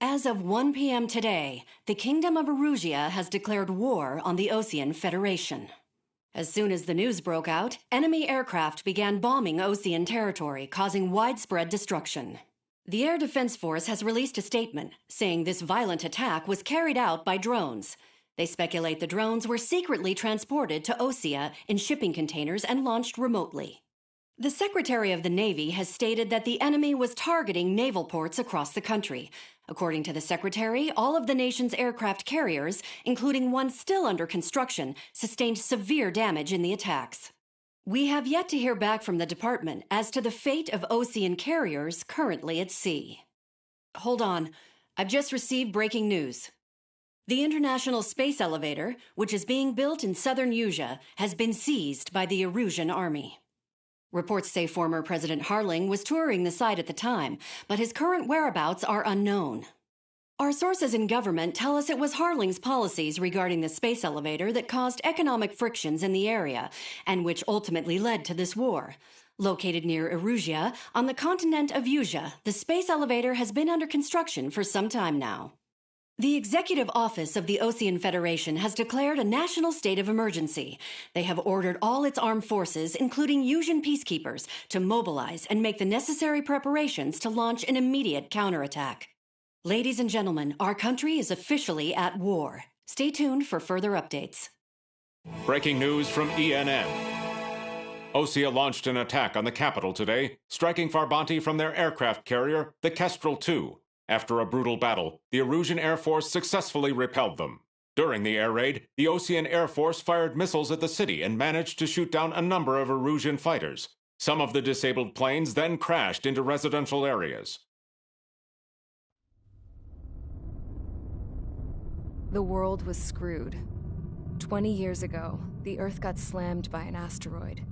As of 1 p.m. today, the Kingdom of Erusia has declared war on the Osean Federation. As soon as the news broke out, enemy aircraft began bombing Osean territory, causing widespread destruction. The Air Defense Force has released a statement saying this violent attack was carried out by drones. They speculate the drones were secretly transported to Osea in shipping containers and launched remotely. The Secretary of the Navy has stated that the enemy was targeting naval ports across the country. According to the Secretary, all of the nation's aircraft carriers, including one still under construction, sustained severe damage in the attacks. We have yet to hear back from the department as to the fate of Osean carriers currently at sea. Hold on. I've just received breaking news. The International Space Elevator, which is being built in southern Usea, has been seized by the Erusian Army. Reports say former President Harling was touring the site at the time, but his current whereabouts are unknown. Our sources in government tell us it was Harling's policies regarding the space elevator that caused economic frictions in the area, and which ultimately led to this war. Located near Erusia, on the continent of Usea, the space elevator has been under construction for some time now. The Executive Office of the Osean Federation has declared a national state of emergency. They have ordered all its armed forces, including Usean peacekeepers, to mobilize and make the necessary preparations to launch an immediate counterattack. Ladies and gentlemen, our country is officially at war. Stay tuned for further updates. Breaking news from ENN. Osea launched an attack on the capital today, striking Farbanti from their aircraft carrier, the Kestrel II. After a brutal battle, the Erusian Air Force successfully repelled them. During the air raid, the Osean Air Force fired missiles at the city and managed to shoot down a number of Erusian fighters. Some of the disabled planes then crashed into residential areas. The world was screwed. 20 years ago, the Earth got slammed by an asteroid.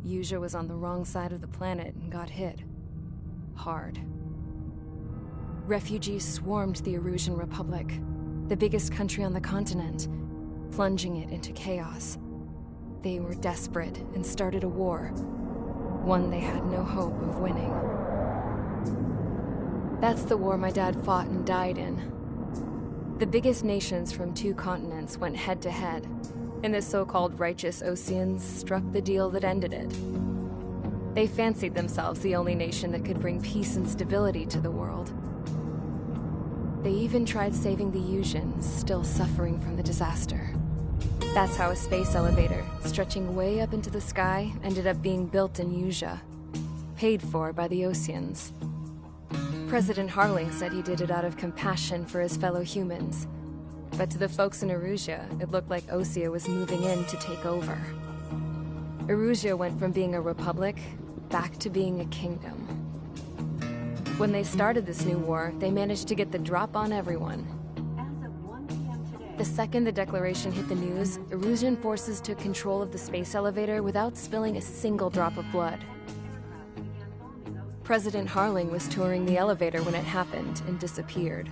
Usea was on the wrong side of the planet and got hit. Hard. Refugees swarmed the Erusian Republic, the biggest country on the continent, plunging it into chaos. They were desperate and started a war, one they had no hope of winning. That's the war my dad fought and died in. The biggest nations from 2 continents went head-to-head, and the so-called righteous Oseans struck the deal that ended it. They fancied themselves the only nation that could bring peace and stability to the world. They even tried saving the Useans, still suffering from the disaster. That's how a space elevator, stretching way up into the sky, ended up being built in Usea, paid for by the Oseans. President Harling said he did it out of compassion for his fellow humans. But to the folks in Erusia, it looked like Osea was moving in to take over. Erusia went from being a republic back to being a kingdom. When they started this new war, they managed to get the drop on everyone. As of 1 p.m. today, The second the declaration hit the news, Erusian forces took control of the space elevator without spilling a single drop of blood. President Harling was touring the elevator when it happened and disappeared.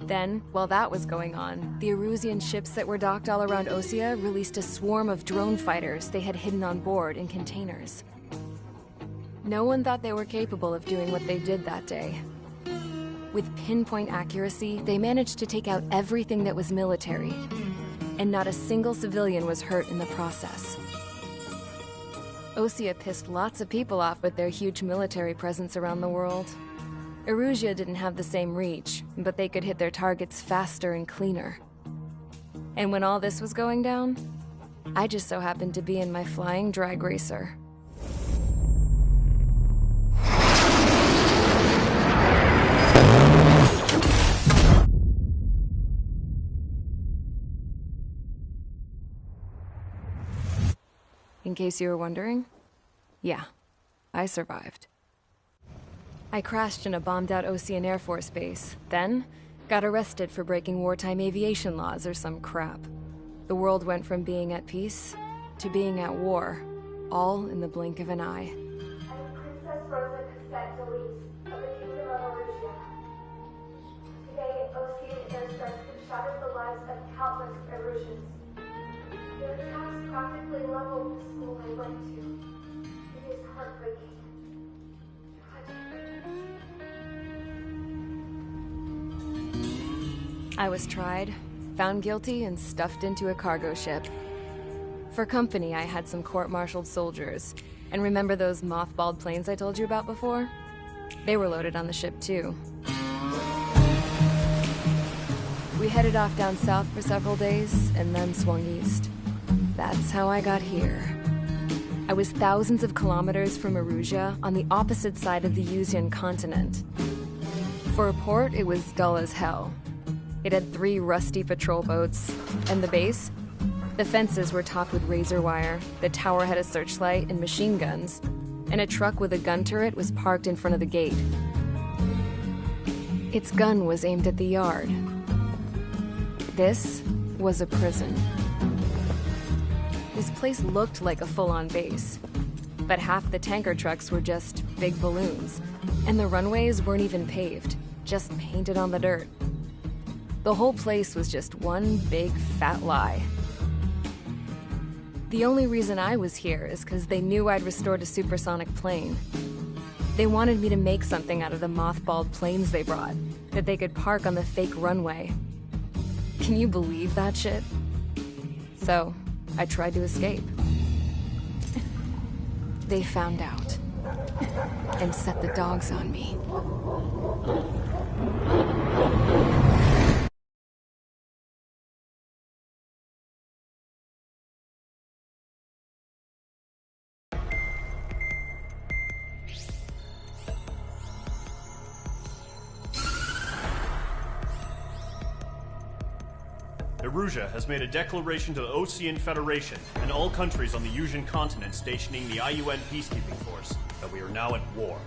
Then, while that was going on, the Erusian ships that were docked all around Osea released a swarm of drone fighters they had hidden on board in containers. No one thought they were capable of doing what they did that day. With pinpoint accuracy, they managed to take out everything that was military, and not a single civilian was hurt in the process. Osea pissed lots of people off with their huge military presence around the world. Erusia didn't have the same reach, but they could hit their targets faster and cleaner. And when all this was going down, I just so happened to be in my flying drag racer. In case you were wondering, yeah, I survived. I crashed in a bombed-out Osean Air Force base, then got arrested for breaking wartime aviation laws or some crap. The world went from being at peace to being at war, all in the blink of an eye. I'm Princess Rosa Cassette-Delise of the Kingdom of Erusia. Today, Osean airstrikes have shattered the lives of countless Erusians. Their attacks practically leveled the school I went to. It is heartbreaking. Tragic. I was tried, found guilty, and stuffed into a cargo ship. For company, I had some court-martialed soldiers. And remember those mothballed planes I told you about before? They were loaded on the ship, too. We headed off down south for several days, and then swung east. That's how I got here. I was thousands of kilometers from Erusia, on the opposite side of the Yuzian continent. For a port, it was dull as hell. It had 3 rusty patrol boats, and the base? The fences were topped with razor wire, the tower had a searchlight and machine guns, and a truck with a gun turret was parked in front of the gate. Its gun was aimed at the yard. This was a prison. This place looked like a full-on base, but half the tanker trucks were just big balloons, and the runways weren't even paved, just painted on the dirt. The whole place was just one big fat lie. The only reason I was here is because they knew I'd restored a supersonic plane. They wanted me to make something out of the mothballed planes they brought, that they could park on the fake runway. Can you believe that shit? So, I tried to escape. They found out, and set the dogs on me. Erusia has made a declaration to the Osean Federation and all countries on the Yuzian continent stationing the IUN peacekeeping force that we are now at war.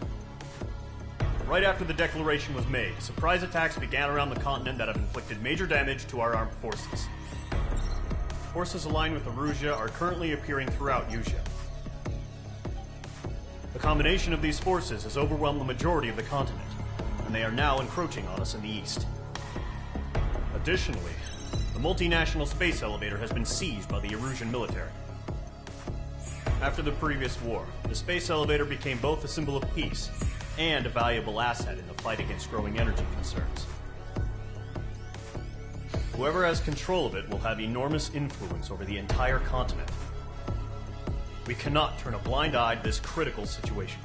Right after the declaration was made, surprise attacks began around the continent that have inflicted major damage to our armed forces. Forces aligned with Erusia are currently appearing throughout Yusia. The combination of these forces has overwhelmed the majority of the continent, and they are now encroaching on us in the east. Additionally, the multinational space elevator has been seized by the Erusian military. After the previous war, the space elevator became both a symbol of peace and a valuable asset in the fight against growing energy concerns. Whoever has control of it will have enormous influence over the entire continent. We cannot turn a blind eye to this critical situation.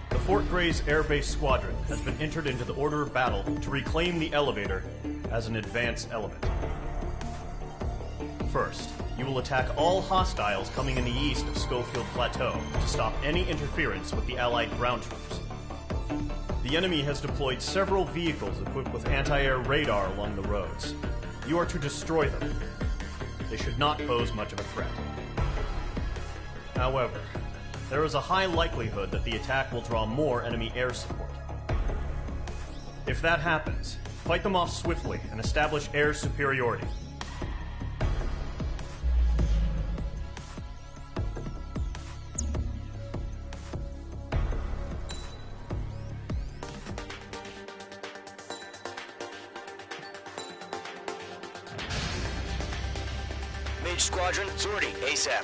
The Fort Gray's Air Base Squadron has been entered into the order of battle to reclaim the elevator as an advance element. First, you will attack all hostiles coming in the east of Schofield Plateau to stop any interference with the Allied ground troops. The enemy has deployed several vehicles equipped with anti-air radar along the roads. You are to destroy them. They should not pose much of a threat. However, there is a high likelihood that the attack will draw more enemy air support. If that happens, fight them off swiftly and establish air superiority. Mage Squadron, sortie, ASAP.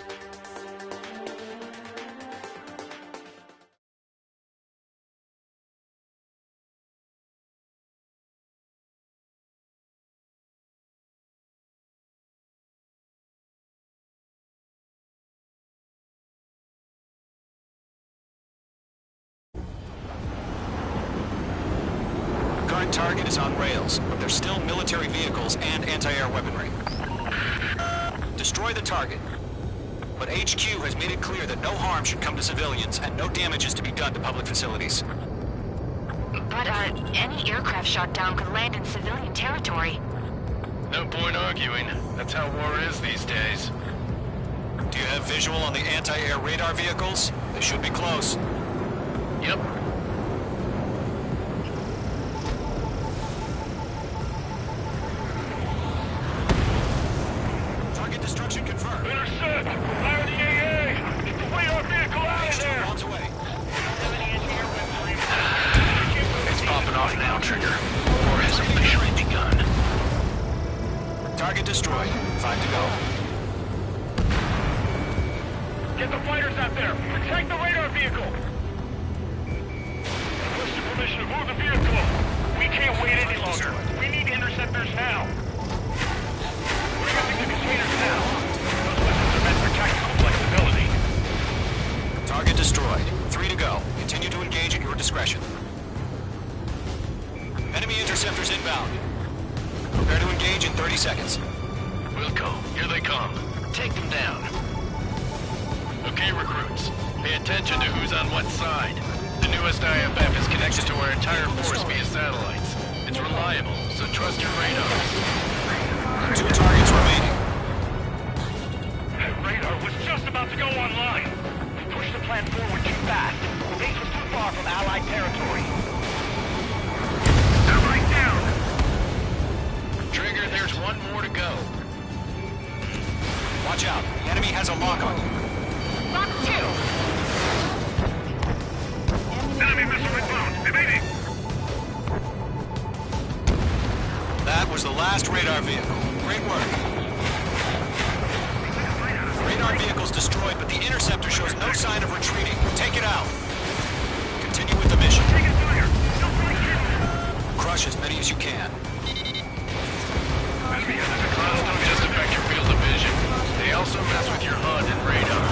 Current target is on rails, but there's still military vehicles and anti-air weaponry. Destroy the target. But HQ has made it clear that no harm should come to civilians and no damage is to be done to public facilities. But, any aircraft shot down could land in civilian territory. No point arguing. That's how war is these days. Do you have visual on the anti-air radar vehicles? They should be close. Yep. Target destruction confirmed. Intercept! Fire the AA! Get the radar vehicle out of there! Rounds away. It's popping off now, Trigger. War has officially begun. Target destroyed. 5 to go. Get the fighters out there! Protect the radar vehicle! Requesting permission to move the vehicle! We can't wait any longer. We need to intercept Enemy interceptors inbound. Prepare to engage in 30 seconds. Wilco, here they come. Take them down. Okay, recruits. Pay attention to who's on what side. The newest IFF is connected to our entire force via satellites. It's reliable, so trust your radars. 2 targets remaining. That radar was just about to go online. Push the plan forward too fast. Base was too far from Allied territory. They're right down. Trigger, there's one more to go. Watch out. The enemy has a lock on you. Lock 2! Enemy missile inbound. Evading. That was the last radar vehicle. Great work. Radar vehicle's destroyed, but the interceptor shows no sign of retreating. Take it out. Continue with the mission. Taking fire. Crush as many as you can. Enemy has a clouds don't just affect your field of vision. They also mess with your HUD and radar.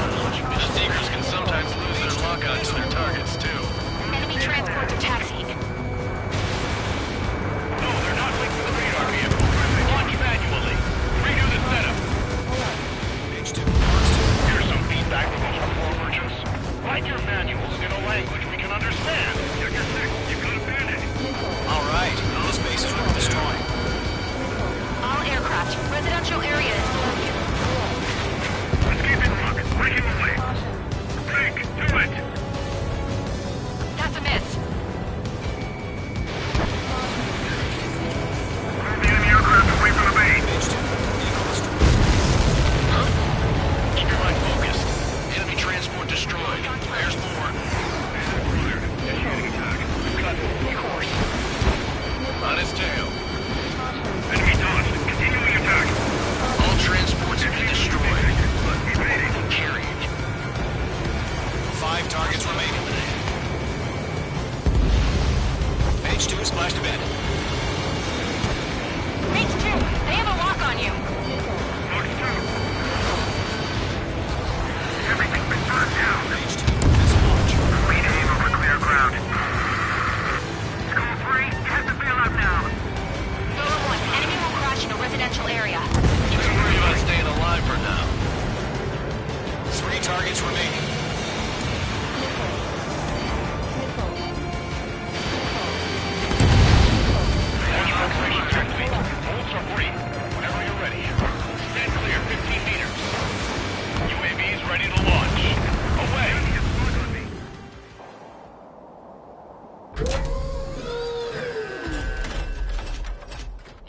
The Seekers can sometimes lose their lock-on to their targets, too. Enemy transports are taxiing. No, they're not linked to the radar vehicle. Launch manually. Redo the setup. H2. Here's some feedback from those report merchants. Write your manuals in a language we can understand. Check your text. You got a bandit. All right. This base is worth destroying. All aircraft. Residential area is closed. Escaping rock. Breaking away. Break. Do it. That's a miss. Move the enemy aircraft away from the base. H2. Vehicle destroyed. Huh? Keep your mind focused. Enemy transport destroyed. There's more. Initiating attack. Cut. Course. On his tail. Enemy dodged. Continuing attack. All transports have been destroyed. Evading. Carried. 5 targets remaining. H2 is splashed to bed. H2, they have a lock on you. Mark 2. Everything's been turned down. H2 has a launch. Rename over clear ground. School 3, you have to bail out now. Nova 1, enemy will crash in a residential area. Just worry about staying alive for now. 3 targets remaining. Launch preparation activate. Holds are free. Whenever you're ready. Stand clear 15 meters. UAVs ready to launch. Away.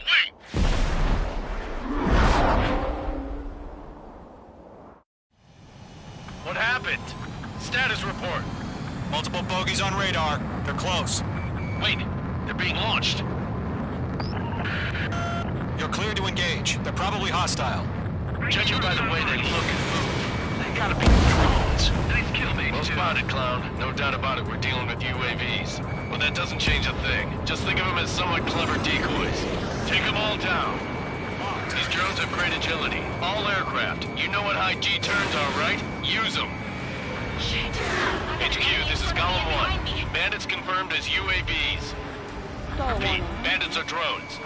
Wait. What happened? Status report. Multiple bogies on radar. They're close. Wait, they're being launched. You're cleared to engage. They're probably hostile. Judging by the way they look and move, they gotta be drones. Nice kill, mate. Well spotted, clown. No doubt about it, we're dealing with UAVs. But that doesn't change a thing. Just think of them as somewhat clever decoys. Take them all down. These drones have great agility. All aircraft. You know what high G turns are, right? Use them. Shit. HQ, this is Column 1. Bandits confirmed as UAVs. Repeat, bandits are drones.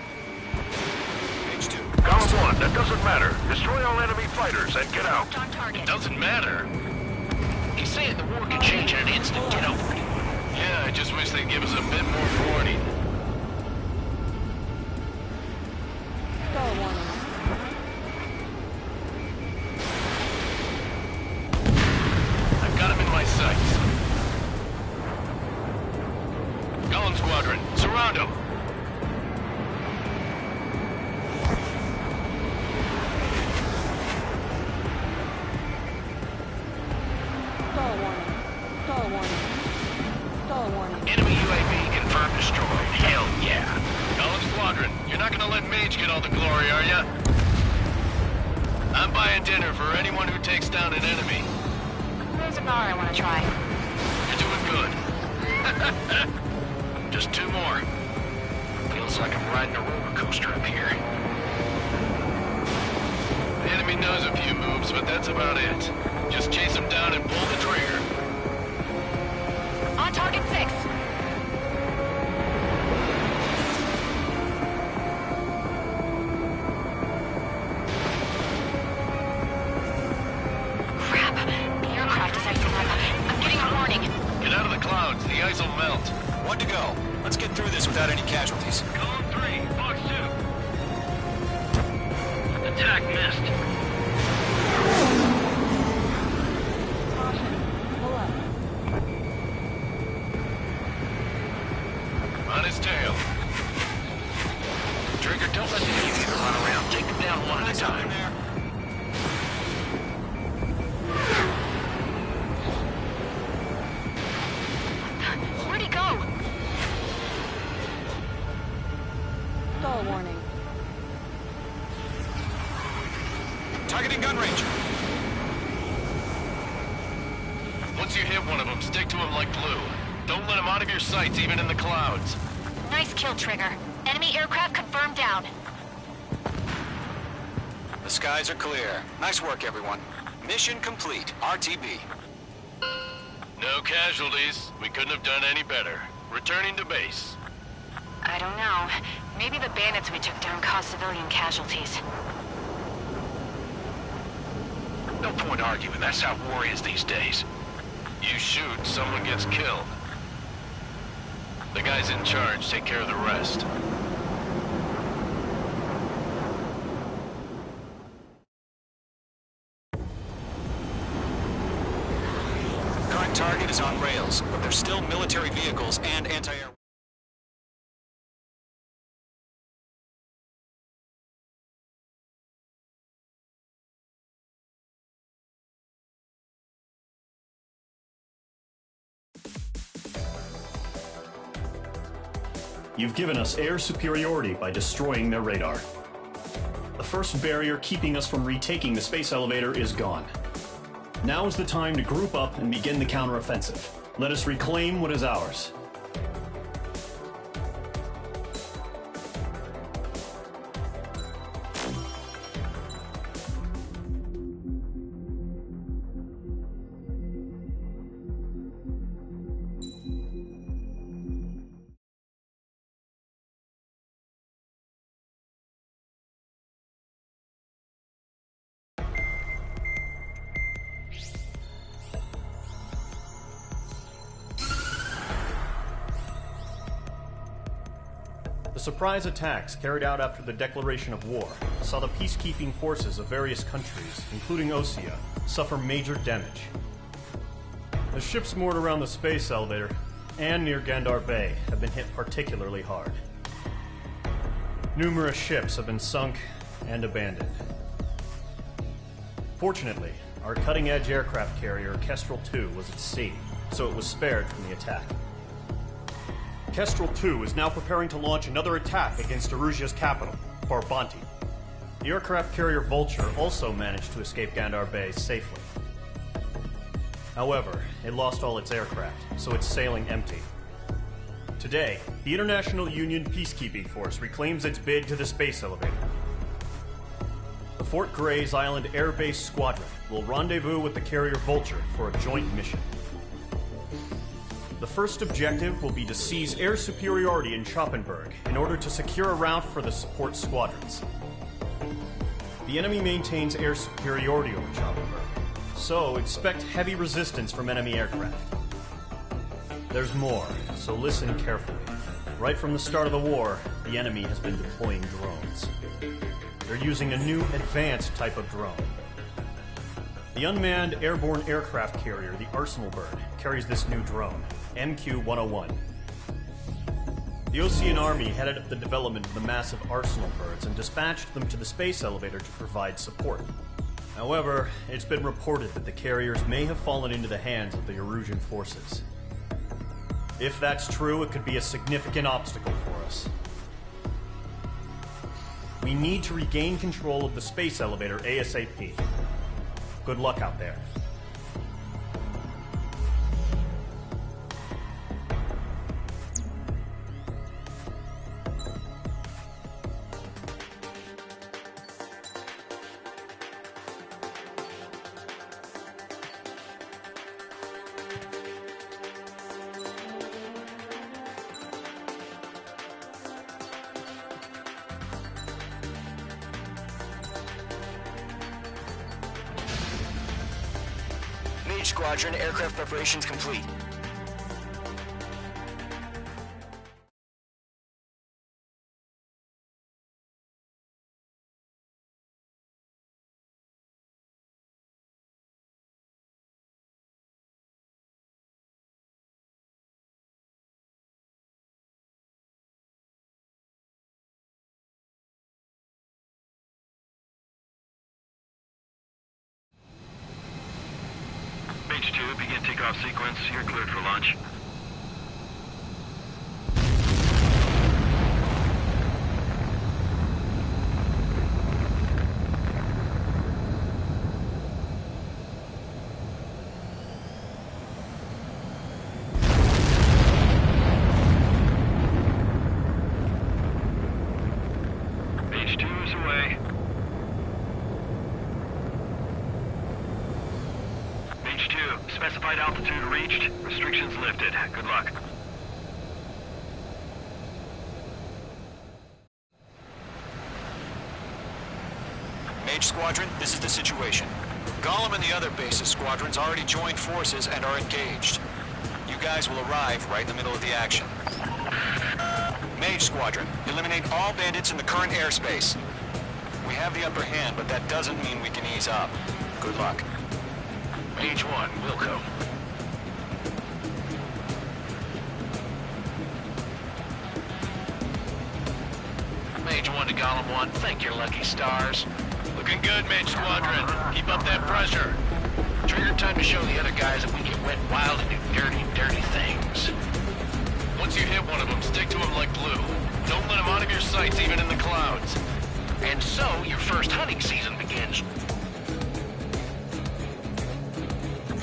H2. Column 1, that doesn't matter. Destroy all enemy fighters and get out. On target. Doesn't matter. He's saying the war can change in an instant. Get over it. Yeah, I just wish they'd give us a bit more warning. I've got him in my sights. Golem Squadron, surround him. Enemy UAV confirmed destroyed. Hell yeah. Golem Squadron, you're not gonna let Mage get all the glory, are ya? I'm buying dinner for anyone who takes down an enemy. There's a bar I want to try. You're doing good. Just 2 more. Feels like I'm riding a roller coaster up here. The enemy knows a few moves, but that's about it. Just chase him down and pull the trigger. On target 6. without any casualties. Column 3, Fox 2. Attack missed. On his tail. Trigger, don't let the Union run around. Take them down one at a time. Where'd he go? Stall warning. Targeting gun range. Once you hit one of them, stick to him like glue. Don't let him out of your sights, even in the clouds. Nice kill, Trigger. Enemy aircraft confirmed down. The skies are clear. Nice work, everyone. Mission complete. RTB. No casualties. We couldn't have done any better. Returning to base. I don't know. Maybe the bandits we took down caused civilian casualties. No point arguing. That's how war is these days. You shoot, someone gets killed. The guys in charge take care of the rest. Current target is on rails, but there's still military vehicles and anti-air... You've given us air superiority by destroying their radar. The first barrier keeping us from retaking the space elevator is gone. Now is the time to group up and begin the counteroffensive. Let us reclaim what is ours. The surprise attacks carried out after the declaration of war saw the peacekeeping forces of various countries, including Osea, suffer major damage. The ships moored around the space elevator and near Gandar Bay have been hit particularly hard. Numerous ships have been sunk and abandoned. Fortunately, our cutting-edge aircraft carrier Kestrel II was at sea, so it was spared from the attack. Kestrel II is now preparing to launch another attack against Erusia's capital, Farbanti. The aircraft carrier Vulture also managed to escape Gandar Bay safely. However, it lost all its aircraft, so it's sailing empty. Today, the International Union Peacekeeping Force reclaims its bid to the space elevator. The Fort Gray's Island Air Base Squadron will rendezvous with the carrier Vulture for a joint mission. The first objective will be to seize air superiority in Schoppenberg in order to secure a route for the support squadrons. The enemy maintains air superiority over Schoppenberg, so expect heavy resistance from enemy aircraft. There's more, so listen carefully. Right from the start of the war, the enemy has been deploying drones. They're using a new advanced type of drone. The unmanned airborne aircraft carrier, the Arsenal Bird, carries this new drone, MQ-101. The Ocean Army headed up the development of the massive Arsenal Birds and dispatched them to the space elevator to provide support. However, it's been reported that the carriers may have fallen into the hands of the Erusian forces. If that's true, it could be a significant obstacle for us. We need to regain control of the space elevator ASAP. Good luck out there. Mage Squadron, aircraft preparations complete. Begin takeoff sequence. You're cleared for launch. H2 is away. H2, specified altitude reached. Restrictions lifted. Good luck. Mage Squadron, this is the situation. Gollum and the other bases squadrons already joined forces and are engaged. You guys will arrive right in the middle of the action. Mage Squadron, eliminate all bandits in the current airspace. We have the upper hand, but that doesn't mean we can ease up. Good luck. Mage 1, Wilco. Mage 1 to Gollum 1, thank your lucky stars. Looking good, Mage Squadron. Keep up that pressure. Trigger time to show the other guys that we get wet wild and do dirty, dirty things. Once you hit one of them, stick to them like glue. Don't let them out of your sights, even in the clouds. And so, your first hunting season begins.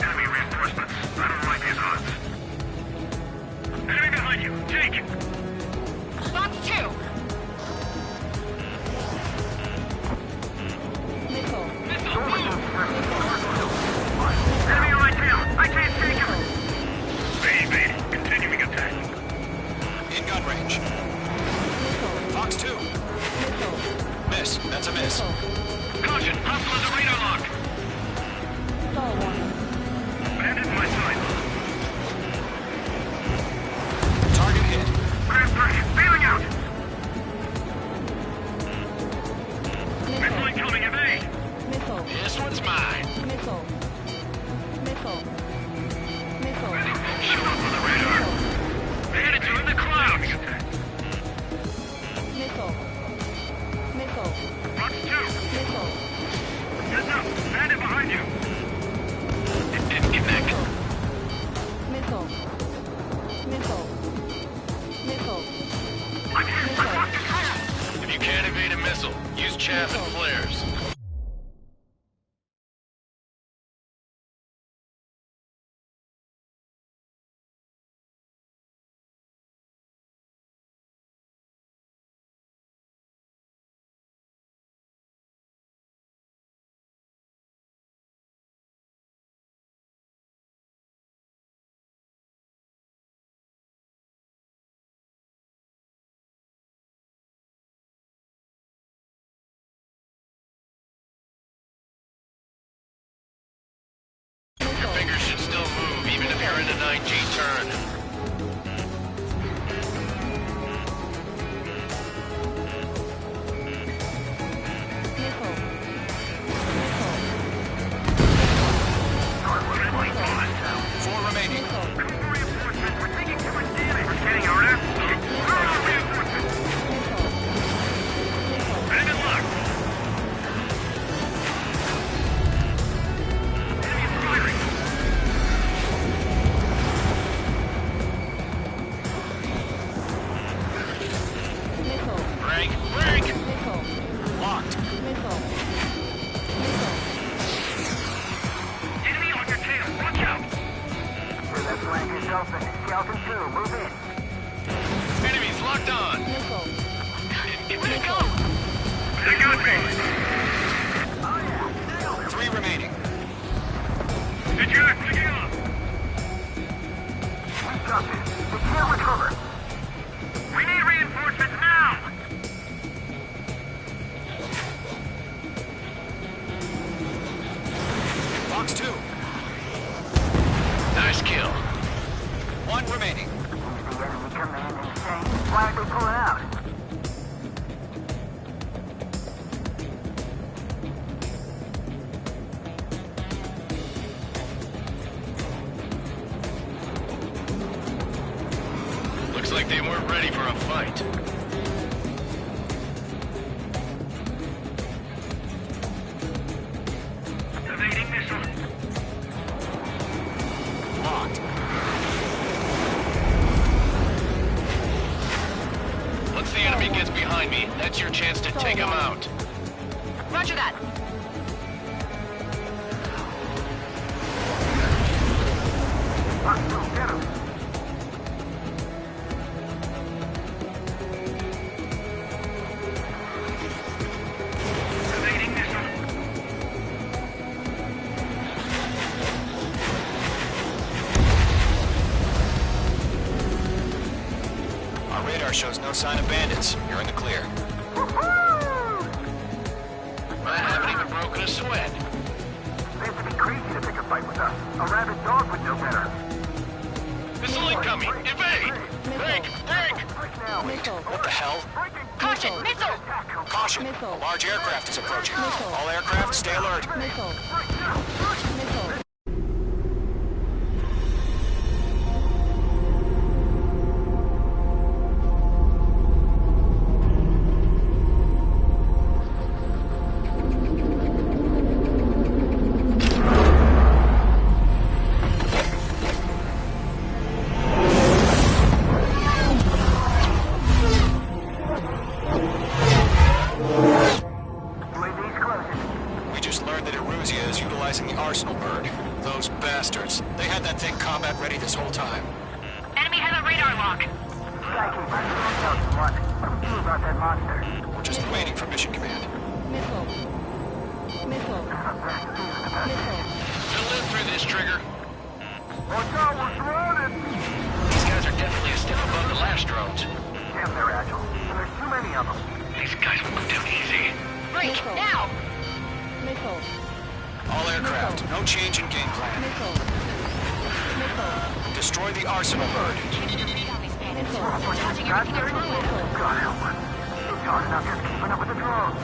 Enemy reinforcements. I don't like these odds. Enemy behind you. Take! Box 2! Enemy on my tail! I can't take him! Evade. Continuing attack. In gun range. Fox 2. Miss. That's a miss. Caution! Hostile on the radar lock! Bandit in my sight. Target hit. Grab 3. Bailing out! Missile incoming. Evade! This one's mine. Show up on the radar. Bandits are in the clouds. Fox 2. Heads up. Bandit behind you. It didn't connect. I lost control. If you can't evade a missile, use chaff and flares. Your fingers should still move, even if you're in a 9G turn. Four remaining. Reinforcements, we're taking too much damage. We're getting our ass kicked. Where are our reinforcements? Bandit locked. Enemy is firing. Break, break. Locked. Enemy on your tail. Watch out. Enemies locked on. Where'd it go? They got me. 3 remaining. Eject, picking up. We need reinforcements now. Fox 2. Nice kill. 1 remaining. Why aren't they pulling out? Looks like they weren't ready for a fight. Evading missile. gets behind me, that's your chance to take him out. Roger that. Get him. Evading missile. Our radar shows no sign of bandits. You're in the clear. I haven't even broken a sweat. They have to be crazy to pick a fight with us. A rabid dog would know better. Missile incoming! Evade! Break! Break! What the hell? Caution, missile! Caution! A large aircraft is approaching. All aircraft, stay alert. We just learned that Eruzia is utilizing the Arsenal bird. Those bastards. They had that thing combat ready this whole time. Enemy has a radar lock. What do we do about that monster? We're just waiting for mission command. We'll live through this, Trigger. Watch out, we're surrounded! These guys are definitely a step above the last drones. Damn, they're agile. And there's too many of them. These guys will go down easy. Break, now! All aircraft, no change in game plan. Destroy the Arsenal bird. Dodging everything I throw at them. God help us. It's hard enough just keeping up with the drones.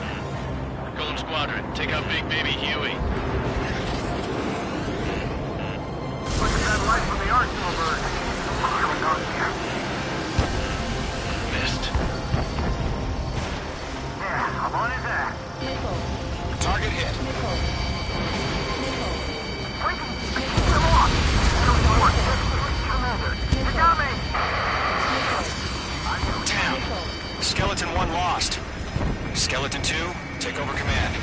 Golem Squadron, take out Big Baby Huey. Look at that light from the Arsenal bird. What's going on here? Missed. Yeah, I'm on his ass. Target hit. Break him! Keep him off! Don't you want this? Commander, you got me! Damn. Skeleton 1 lost. Skeleton 2, take over command.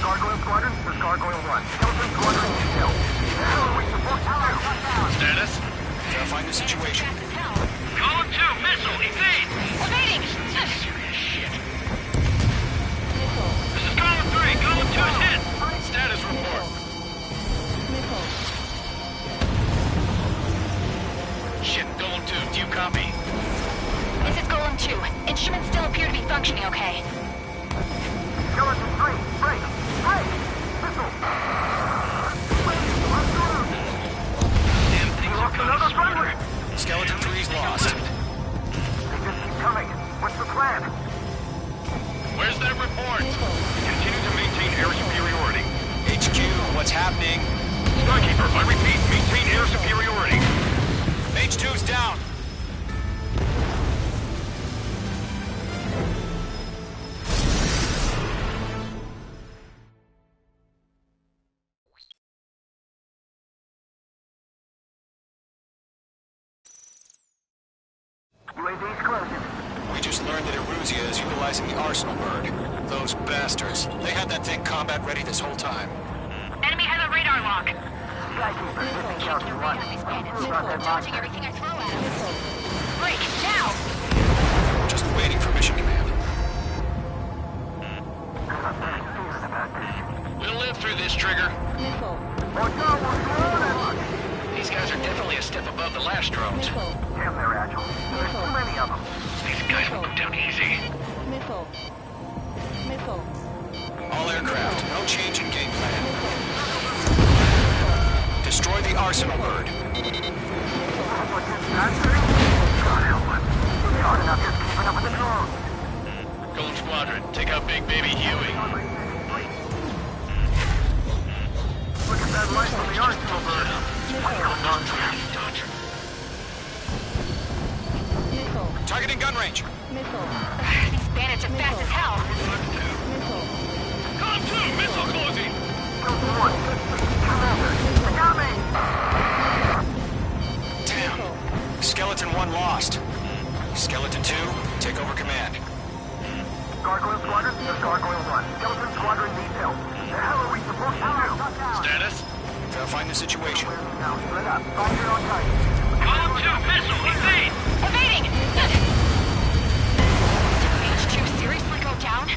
Gargoyle Squadron for Gargoyle 1. Skeleton Squadron, detail. Now we support power. Status? Verifying the situation. Column 2, missile, evade! Evading! Serious shit. This is Column 3, Column 2 is hit! Status report. Shit, Golem 2, do you copy? This is Golem 2. Instruments still appear to be functioning okay. Skeleton 3, break! Break! Missile! Damn things are coming Another smarter. friendly! Skeleton 3's lost. They just keep coming. What's the plan? Where's that report? Continue to maintain air superiority. HQ, what's happening? Skykeeper, I repeat, maintain air superiority. H2's down. UAV's closing. We just learned that Eruzia is utilizing the Arsenal bird. Those bastards. They had that thing combat ready this whole time. Enemy has a radar lock. Skykeeper, this is Calvin 1. Who's about that Dodging monster? everything I throw at them. Break, now! We're just waiting for mission command. We'll live through this, Trigger. Watch out, we're surrounded! These guys are definitely a step above the last drones. Damn, they're agile. And there's too many of them. These guys will go down easy. All aircraft, no change in game plan. Destroy the Arsenal bird. What's this, bastard? God help us. It's hard enough just keeping up with the drones. Golem Squadron, take out Big Baby Huey. Look at that light from the Arsenal bird. What's going on here? Dodger. Targeting gun range. These bandits are fast as hell. Column 2, missile closing. Skeleton 1, Commander, you got me! Damn. Skeleton 1 lost. Skeleton 2, take over command. Gargoyle Squadron, this is Gargoyle 1. Skeleton Squadron needs help. The hell are we supposed to do? Status? Verifying the situation. Now split up. Find your own target. Column 2, missile, evade! Evading! HQ seriously go down?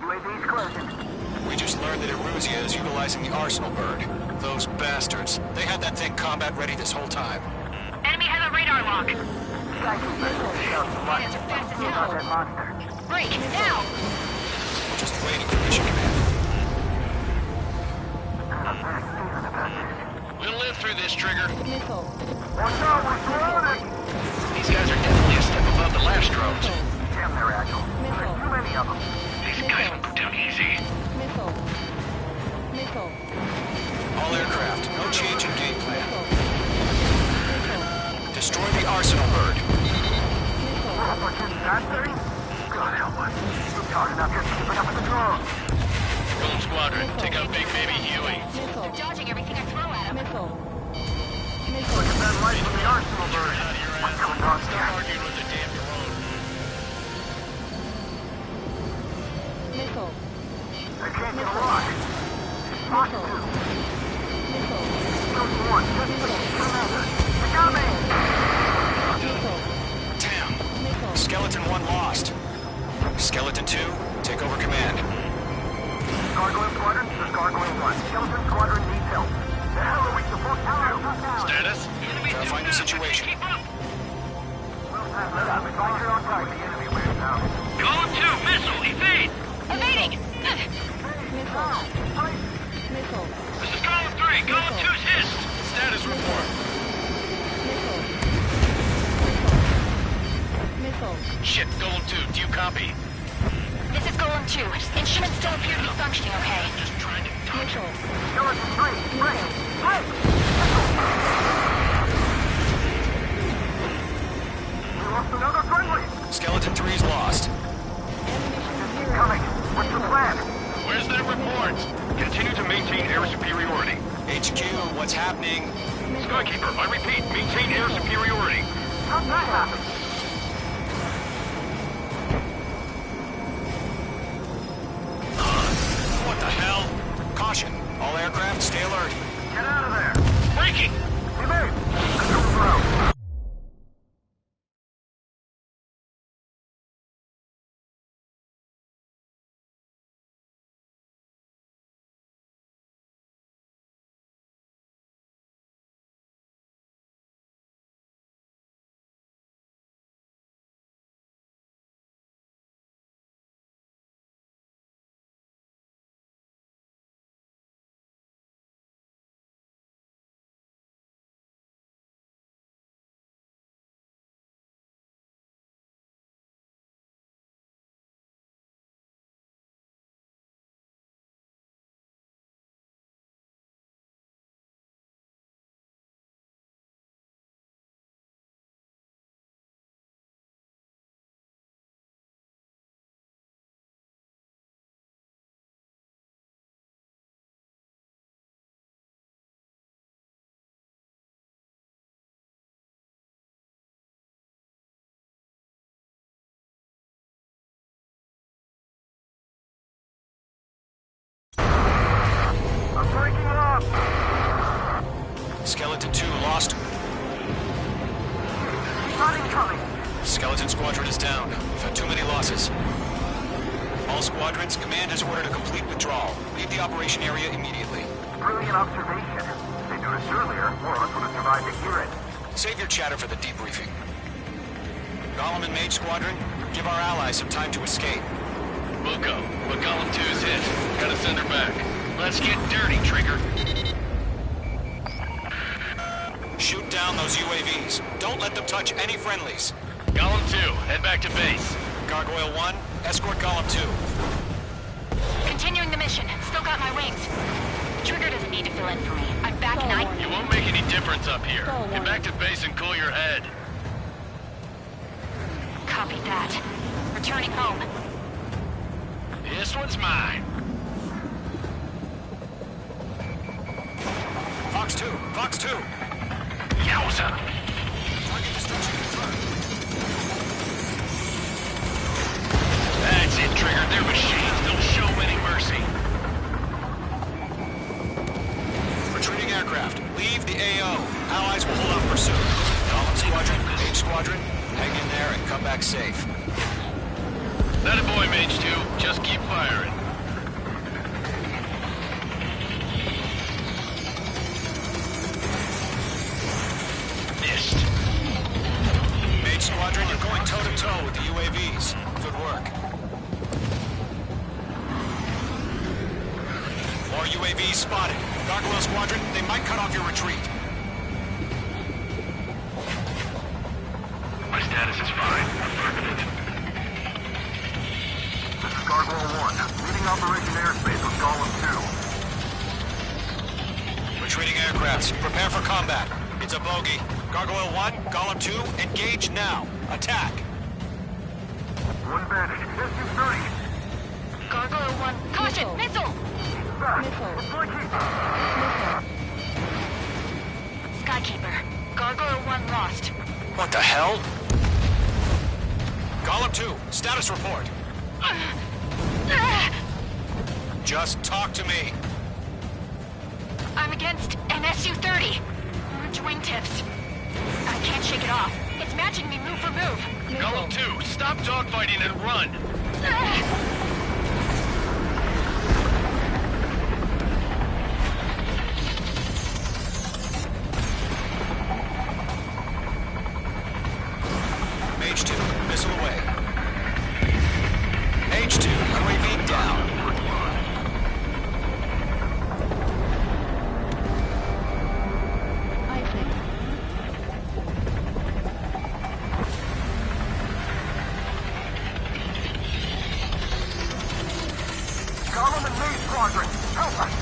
UAV's closing. We just learned that Eruzia is utilizing the Arsenal bird. Those bastards. They had that thing combat ready this whole time. Enemy has a radar lock. Skykeeper, show some light. Hands are fast as About hell. that monster. Break, now! Just waiting for mission command. I'm very feeling about this. We'll live through this, Trigger. Watch out, we're surrounded! These guys are definitely a step above the last drones. Damn, they're agile. There's too many of them. These guys will go down easy. All aircraft, no change in game plan. Destroy the Arsenal bird. We're up against that thing? God help us. We're talking up here keeping up with the drones. Golem Squadron, take out Big Baby Huey. They're dodging everything I throw at them. Look at that light from the Arsenal bird. What's going on Stop here? arguing with the damn drone. They can't get a lock. Lock two. Those one, just another. They got me! Damn. Skeleton 1 lost. Skeleton 2, take over command. Gargoyle Squadron, this is Gargoyle 1. Skeleton Squadron needs help. The hell are we supposed to do? Status? Verifying the situation. Keep up! Let up. Find your own target. The enemy wears out. Column 2, missile, evade! Evading! This is Column 3, Column 2's hit! Status report. Shit, Golem 2, do you copy? This is Golem 2. Instruments still appear to be functioning okay. Just trying to touch. Skeleton 3, break! Break! We lost another friendly! Skeleton 3's lost. Coming. What's the plan? Where's that report? Continue to maintain air superiority. HQ, what's happening? Skykeeper, I repeat, maintain air superiority. How'd that happen? What the hell? Caution. All aircraft, stay alert. Get out of there! Breaking! Evade! Control throw! I'm breaking off! Skeleton 2 lost. Not incoming! Skeleton Squadron is down. We've had too many losses. All squadrons, command has ordered a complete withdrawal. Leave the operation area immediately. Brilliant observation. If they noticed earlier, more of us would have survived to hear it. Save your chatter for the debriefing. Golem and Mage Squadron, give our allies some time to escape. Buko, but Column 2's hit. Gotta send her back. Let's get dirty, Trigger. Shoot down those UAVs. Don't let them touch any friendlies. Column 2, head back to base. Gargoyle 1, escort Column 2. Continuing the mission. Still got my wings. Trigger doesn't need to fill in for me. I'm back and I... It won't make any difference up here. Get back to base and cool your head. Copy that. Returning home. This one's mine. Fox 2, Fox 2. Yowza! Target destruction confirmed. That's it, Trigger. They're machines. Don't show any mercy. Retreating aircraft. Leave the AO. Allies will hold off pursuit. Column Squadron, Mage Squadron, hang in there and come back safe. That a boy, Mage 2. Just keep firing. Missed. Mage Squadron, you're going toe-to-toe with the UAVs. Good work. More UAVs spotted. Gargoyle Squadron, they might cut off your retreat. My status is fine. Affirmative. This is Gargoyle 1, leading Operation Airspace with Column 2. Retreating aircrafts, prepare for combat. It's a bogey. Gargoyle 1, Column 2, engage now. Attack. One Vantage, SU-30. Gargoyle 1. Caution! Missile! Skykeeper. Gargoyle 1 lost. What the hell? Column 2, status report. Just talk to me. I'm against an SU-30. Orange wingtips. I can't shake it off. It's matching me move for move. Column 2, stop dogfighting and run. Mage 2, missile away. Mage 2, UAV down. Column and Mage Squadron, help us!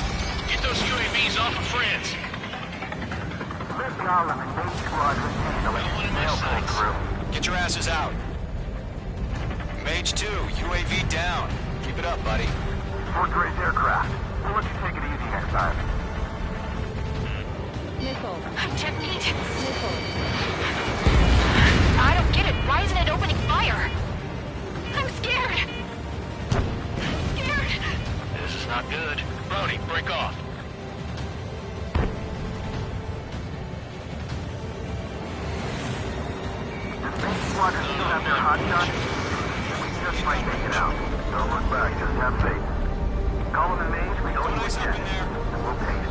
Get those UAVs off of France. This Column and Mage Squadron handling One in my sights. crew. Get your asses out. Mage 2, UAV down. Keep it up, buddy. Fort Gray's aircraft. We'll let you take it easy next time. I'm jet meat. I don't get it. Why isn't it opening fire? I'm scared. Scared. This is not good. Brody, break off. Does Mage Squadron still have their hot shot? We just might make it out. Don't look back, just have faith. Column and Mage, we owe you a Nice up jet. in there. We'll pay it.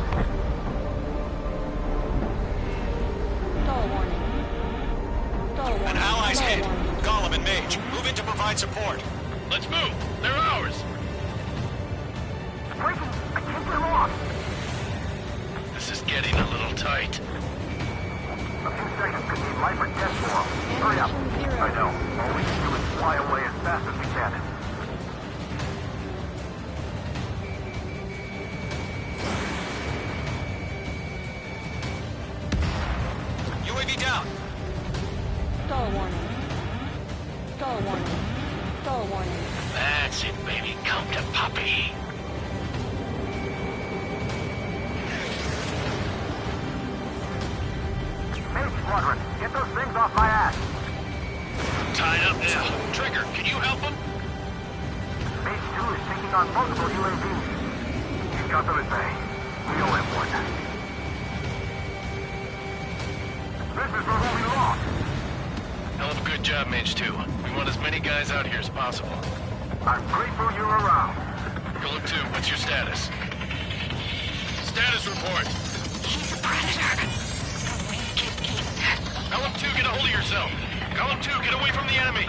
An ally's hit. Golem and Mage, move in to provide support. Let's move. They're ours. Breaking! I can't get him off! This is getting a little tight. A few seconds could mean life or death for him. Hurry up! I know. All we can do is fly away as fast as we can. UAV down. That's it, baby. Come to Poppy. Mage Squadron, get those things off my ass! Tied up now. Trigger, can you help him? Mage 2 is taking on multiple UAVs. He's got them at bay. We owe him one. This is the one we lost. Hell of a good job, Mage 2. We want as many guys out here as possible. I'm grateful you're around. Column 2, what's your status? Status report. He's a predator. The wing get eaten. Column 2, get a hold of yourself. Column 2, get away from the enemy.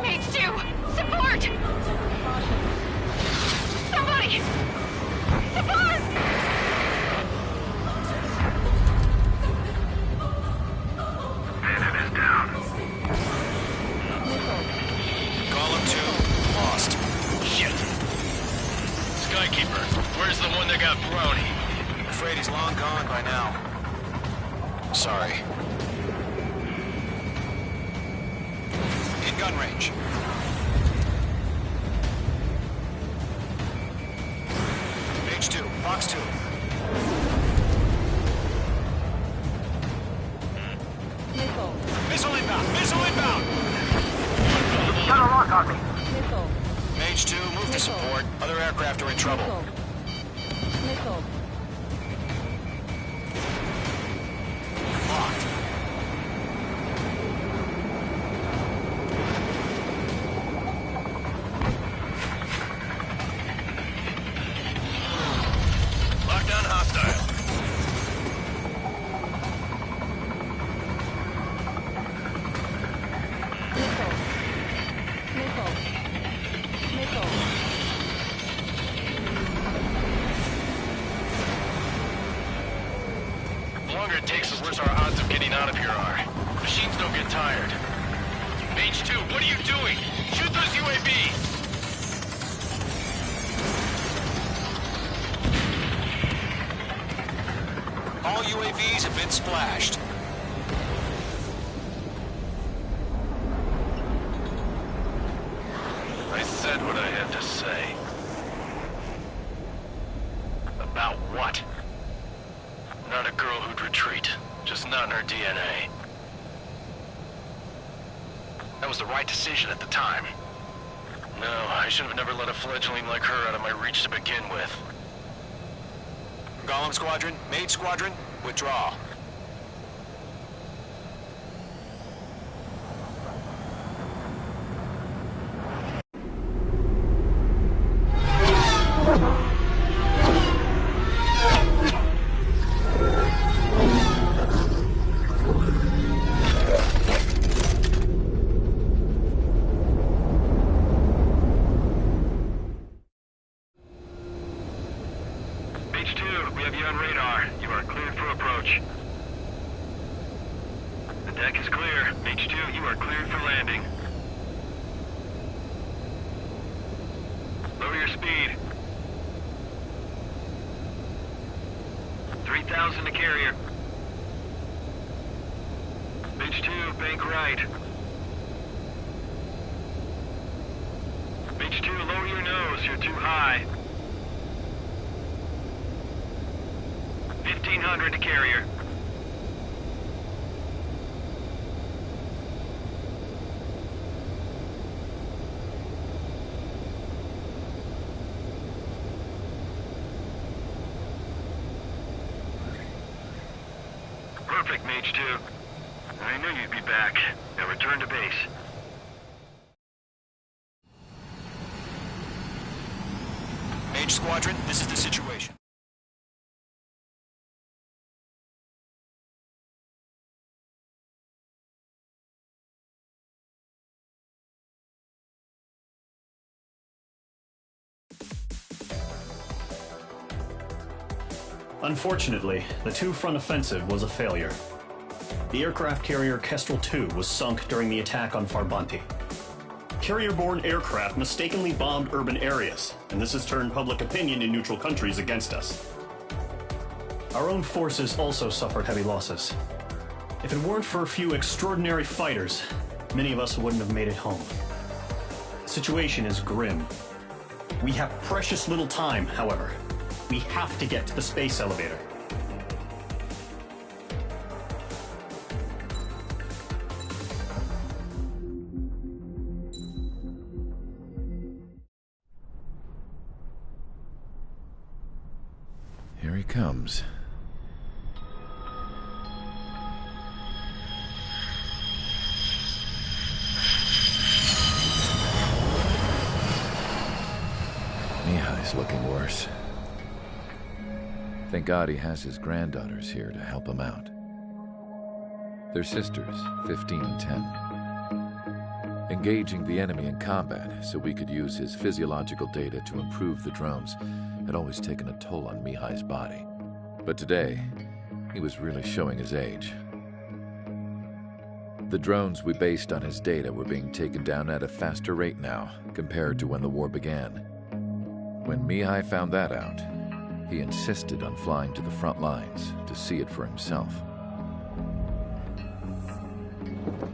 Mage 2, Support! Somebody! Support! Phantom is down. Column 2, lost. Shit. Skykeeper, where's the one that got Brownie? Afraid he's long gone by now. Sorry. In gun range. Page 2, box 2. Missile inbound! Missile inbound! Got a lock on me. Mage 2, move to support. Other aircraft are in trouble. Locked. Lockdown hostile. The longer it takes, the worse our odds of getting out of here are. Machines don't get tired. Mage 2, what are you doing? Shoot those UAVs! All UAVs have been splashed. I said what I had to say. About what? Not a girl who'd retreat. Just not in her DNA. That was the right decision at the time. No, I should have never let a fledgling like her out of my reach to begin with. Golem Squadron, Mage Squadron, withdraw. H2, we have you on radar. You are cleared for approach. The deck is clear. H2, you are cleared for landing. Lower your speed. 3,000 to carrier. H2, bank right. H2, lower your nose. You're too high. 1,500 to carrier. Perfect, Mage 2. I knew you'd be back. Now return to base. Mage Squadron, this is the situation. Unfortunately, the two-front offensive was a failure. The aircraft carrier Kestrel II was sunk during the attack on Farbanti. Carrier-borne aircraft mistakenly bombed urban areas, and this has turned public opinion in neutral countries against us. Our own forces also suffered heavy losses. If it weren't for a few extraordinary fighters, many of us wouldn't have made it home. The situation is grim. We have precious little time, however. We have to get to the space elevator. Here he comes. Mihai's looking worse. Thank God he has his granddaughters here to help him out. They're sisters, 15 and 10. Engaging the enemy in combat so we could use his physiological data to improve the drones had always taken a toll on Mihai's body. But today, he was really showing his age. The drones we based on his data were being taken down at a faster rate now compared to when the war began. When Mihai found that out, he insisted on flying to the front lines to see it for himself.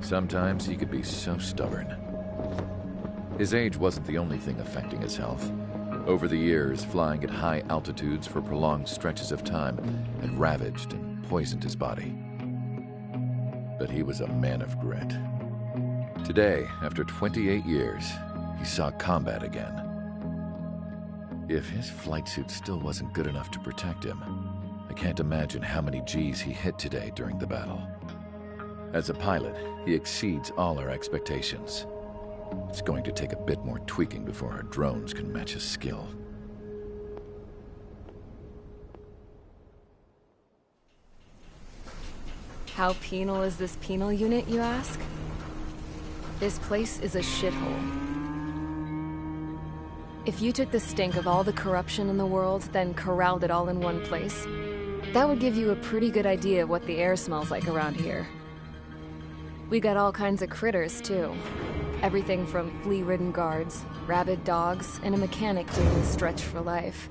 Sometimes he could be so stubborn. His age wasn't the only thing affecting his health. Over the years, flying at high altitudes for prolonged stretches of time had ravaged and poisoned his body. But he was a man of grit. Today, after 28 years, he saw combat again. If his flight suit still wasn't good enough to protect him, I can't imagine how many Gs he hit today during the battle. As a pilot, he exceeds all our expectations. It's going to take a bit more tweaking before our drones can match his skill. How penal is this penal unit, you ask? This place is a shithole. If you took the stink of all the corruption in the world, then corralled it all in one place, that would give you a pretty good idea of what the air smells like around here. We got all kinds of critters, too. Everything from flea-ridden guards, rabid dogs, and a mechanic doing a stretch for life.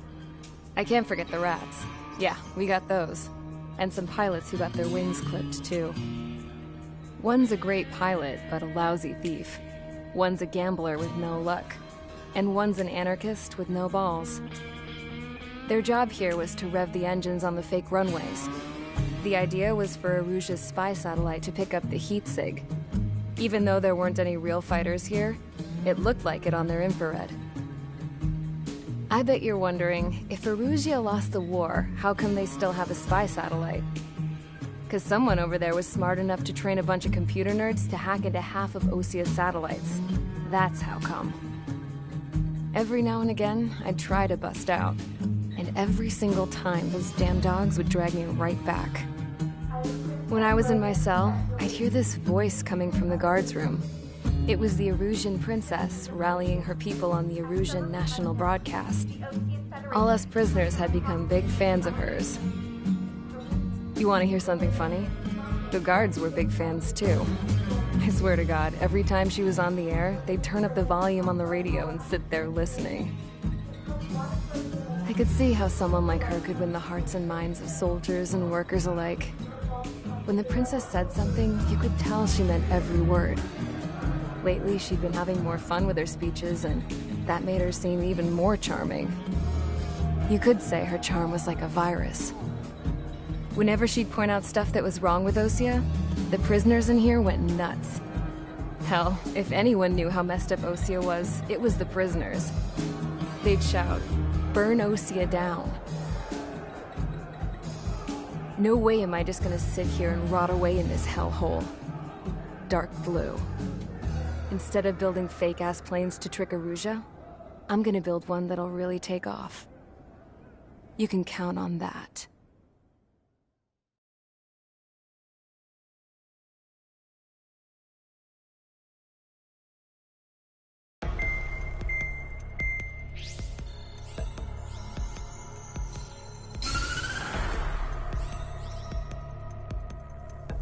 I can't forget the rats. Yeah, we got those. And some pilots who got their wings clipped, too. One's a great pilot, but a lousy thief. One's a gambler with no luck. And one's an anarchist with no balls. Their job here was to rev the engines on the fake runways. The idea was for Erusia's spy satellite to pick up the heat sig. Even though there weren't any real fighters here, it looked like it on their infrared. I bet you're wondering, if Erusia lost the war, how come they still have a spy satellite? Because someone over there was smart enough to train a bunch of computer nerds to hack into half of Osia's satellites. That's how come. Every now and again, I'd try to bust out. And every single time, those damn dogs would drag me right back. When I was in my cell, I'd hear this voice coming from the guards room. It was the Erusian princess rallying her people on the Erusian national broadcast. All us prisoners had become big fans of hers. You want to hear something funny? The guards were big fans too. I swear to God, every time she was on the air, they'd turn up the volume on the radio and sit there listening. I could see how someone like her could win the hearts and minds of soldiers and workers alike. When the princess said something, you could tell she meant every word. Lately, she'd been having more fun with her speeches, and that made her seem even more charming. You could say her charm was like a virus. Whenever she'd point out stuff that was wrong with Osia, the prisoners in here went nuts. Hell, if anyone knew how messed up Osia was, it was the prisoners. They'd shout, "Burn Osia down." No way am I just gonna sit here and rot away in this hellhole. Dark blue. Instead of building fake-ass planes to trick Erusia, I'm gonna build one that'll really take off. You can count on that.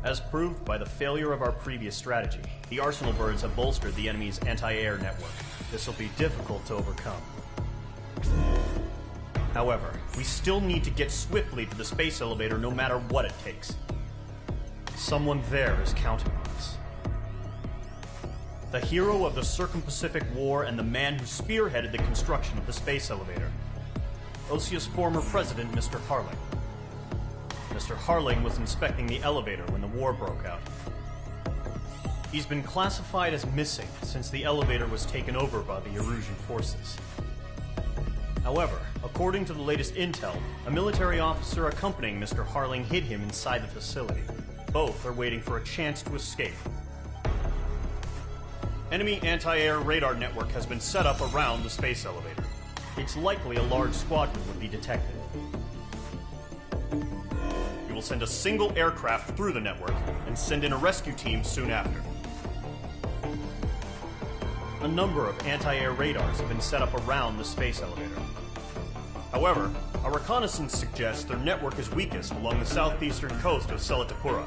As proved by the failure of our previous strategy, the Arsenal birds have bolstered the enemy's anti-air network. This will be difficult to overcome. However, we still need to get swiftly to the space elevator no matter what it takes. Someone there is counting on us. The hero of the Circum-Pacific War and the man who spearheaded the construction of the space elevator. Osia's former president, Mr. Harling. Mr. Harling was inspecting the elevator when the war broke out. He's been classified as missing since the elevator was taken over by the Erusian forces. However, according to the latest intel, a military officer accompanying Mr. Harling hid him inside the facility. Both are waiting for a chance to escape. Enemy anti-air radar network has been set up around the space elevator. It's likely a large squadron would be detected. We will send a single aircraft through the network and send in a rescue team soon after. A number of anti-air radars have been set up around the space elevator. However, our reconnaissance suggests their network is weakest along the southeastern coast of Selatapura,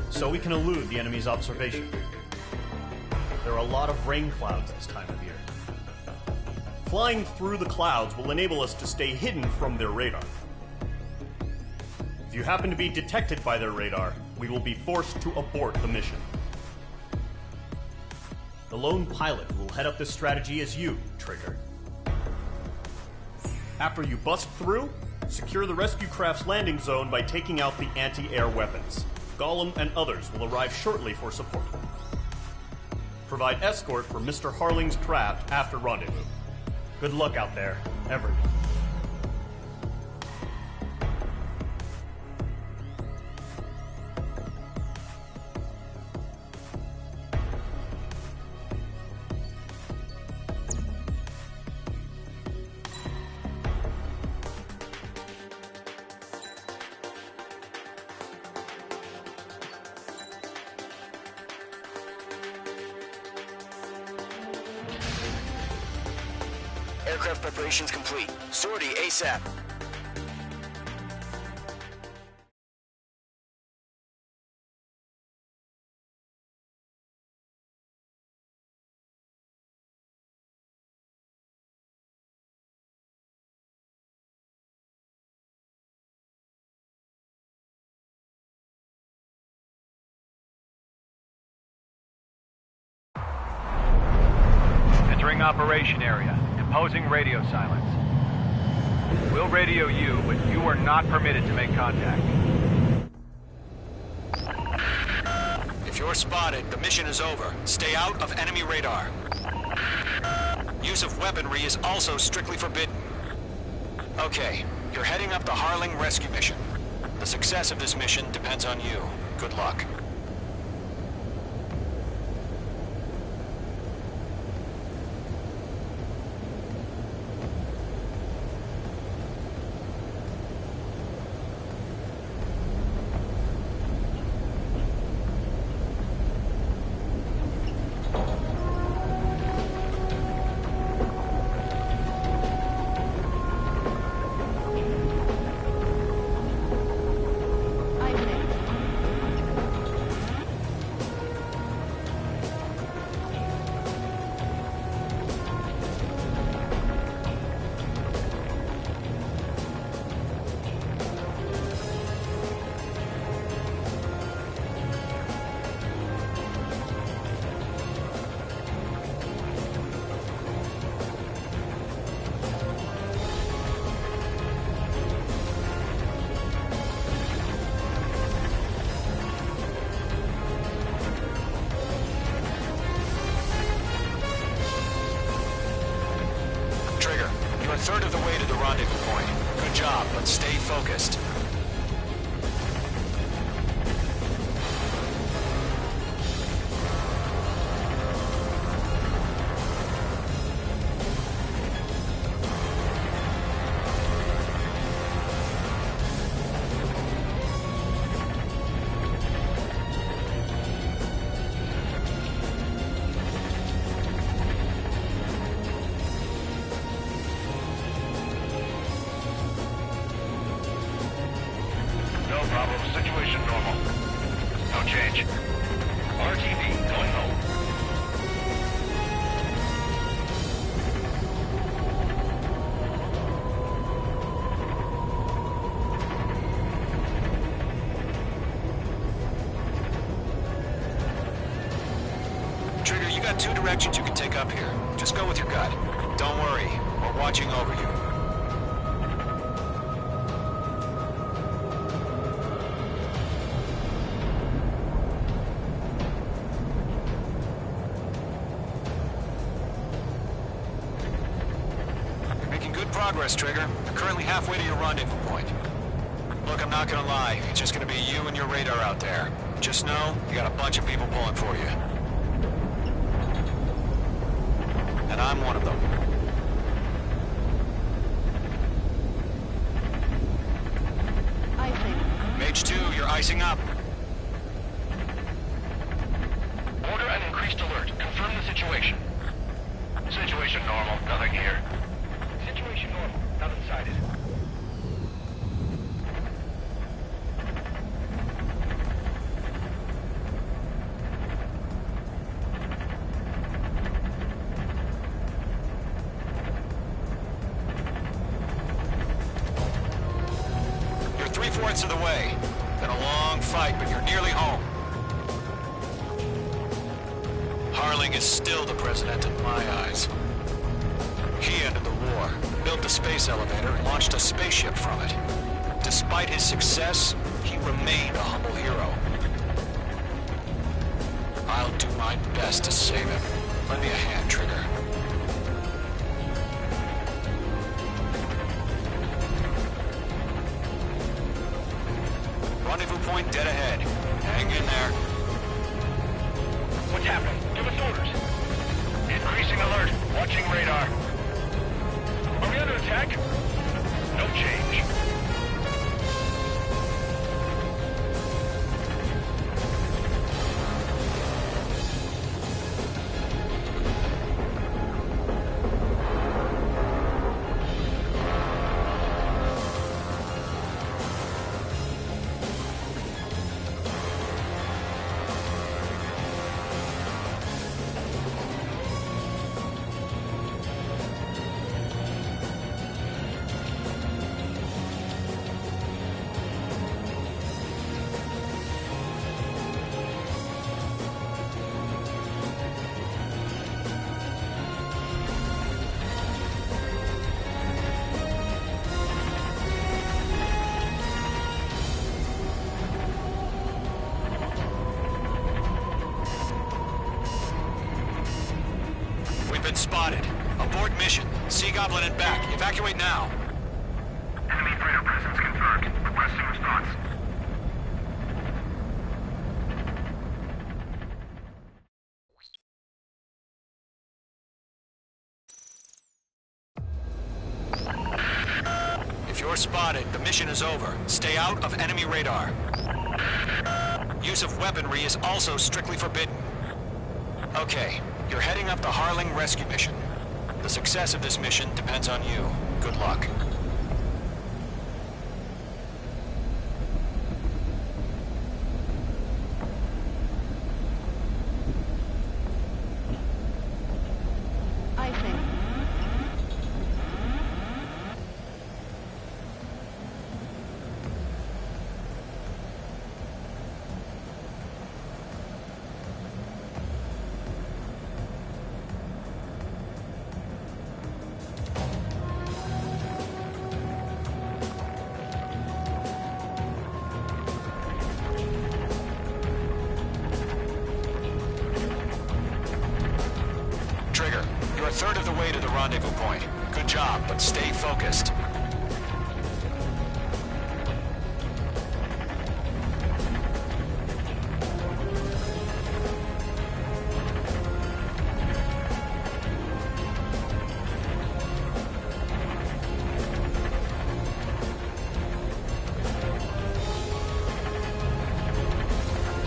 so we can elude the enemy's observation. There are a lot of rain clouds this time of year. Flying through the clouds will enable us to stay hidden from their radar. If you happen to be detected by their radar, we will be forced to abort the mission. The lone pilot who will head up this strategy is you, Trigger. After you bust through, secure the rescue craft's landing zone by taking out the anti-air weapons. Gollum and others will arrive shortly for support. Provide escort for Mr. Harling's craft after rendezvous. Good luck out there, everyone. Aircraft preparations complete. Sortie ASAP. Entering operation area. Imposing radio silence. We'll radio you, but you are not permitted to make contact. If you're spotted, the mission is over. Stay out of enemy radar. Use of weaponry is also strictly forbidden. Okay, you're heading up the Harling rescue mission. The success of this mission depends on you. Good luck. You're a third of the way to the rendezvous point. Good job, but stay focused. Situation normal. No change. RTV going home. Trigger, you got two directions you can take up here. Just go with your gut. Don't worry, we're watching over you. Progress, Trigger. You're currently halfway to your rendezvous point. Look, I'm not gonna lie. It's just gonna be you and your radar out there. Just know, you got a bunch of people pulling for you. And I'm one of them. Icing. Mage 2, you're icing up. Order an increased alert. Confirm the situation. situation? Situation normal. Nothing here. Situation normal. Nothing sighted. You're 3/4 of the way. Been a long fight, but you're nearly home. Harling is still the president in my eyes. He ended the war, built a space elevator, and launched a spaceship from it. Despite his success, he remained a humble hero. I'll do my best to save him. Lend me a hand, Trigger. Rendezvous point dead ahead. Hang in there. What's happening? Give us orders. Increasing alert. Watching radar. Are we under attack? No change. Been spotted. Abort mission. Sea Goblin and back. Evacuate now. Enemy freighter presence confirmed. Requesting response. If you're spotted, the mission is over. Stay out of enemy radar. Use of weaponry is also strictly forbidden. Okay, you're heading up the Harling rescue mission. The success of this mission depends on you. Good luck. I think. Trigger, you're a third of the way to the rendezvous point. Good job, but stay focused.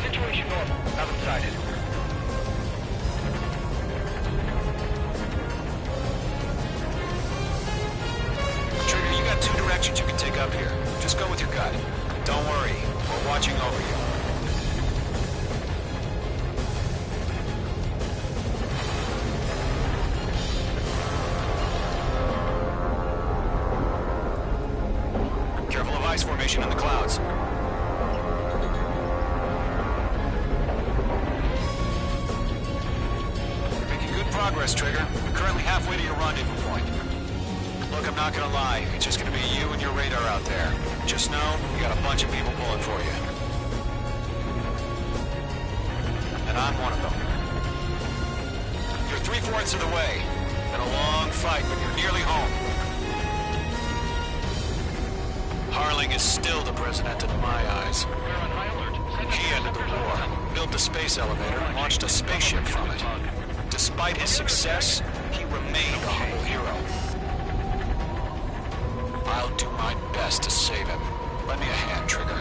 Situation normal. Nothing sighted. Trigger, you got two directions you can take up here. Just go with your gut. Don't worry, we're watching over you. Careful of ice formation in the clouds. You're making good progress, Trigger. You're currently halfway to your rendezvous point. Look, I'm not gonna lie. It's just gonna be you and your radar out there. Just know, you got a bunch of people pulling for you. And I'm one of them. You're 3/4 of the way. Been a long fight, but you're nearly home. Harling is still the president in my eyes. We're on high alert. He ended the war, built a space elevator, and launched a spaceship from it. Despite his success, he remained a humble hero. I'll do my best to save him. Lend me a hand, Trigger.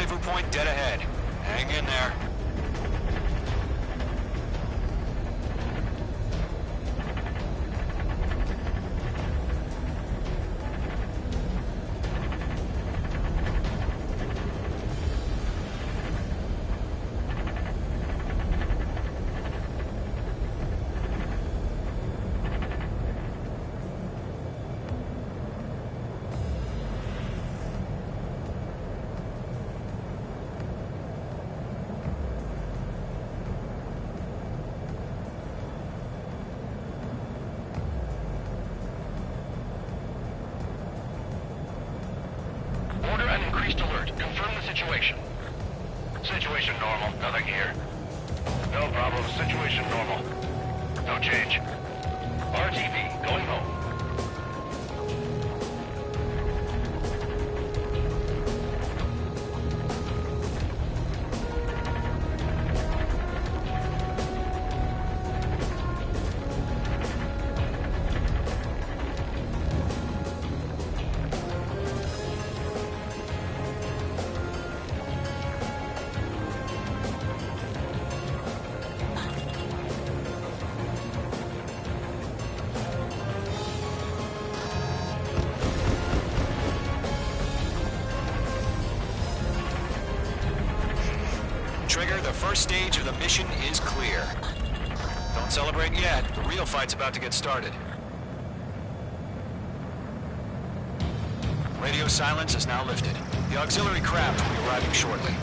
rendezvous point dead ahead. Hang in there. Order an increased alert. Confirm the situation. Situation normal. Nothing here. No problem. Situation normal. No change. RTV, going home. Trigger, the first stage of the mission is clear. Don't celebrate yet. The real fight's about to get started. Radio silence is now lifted. The auxiliary craft will be arriving shortly.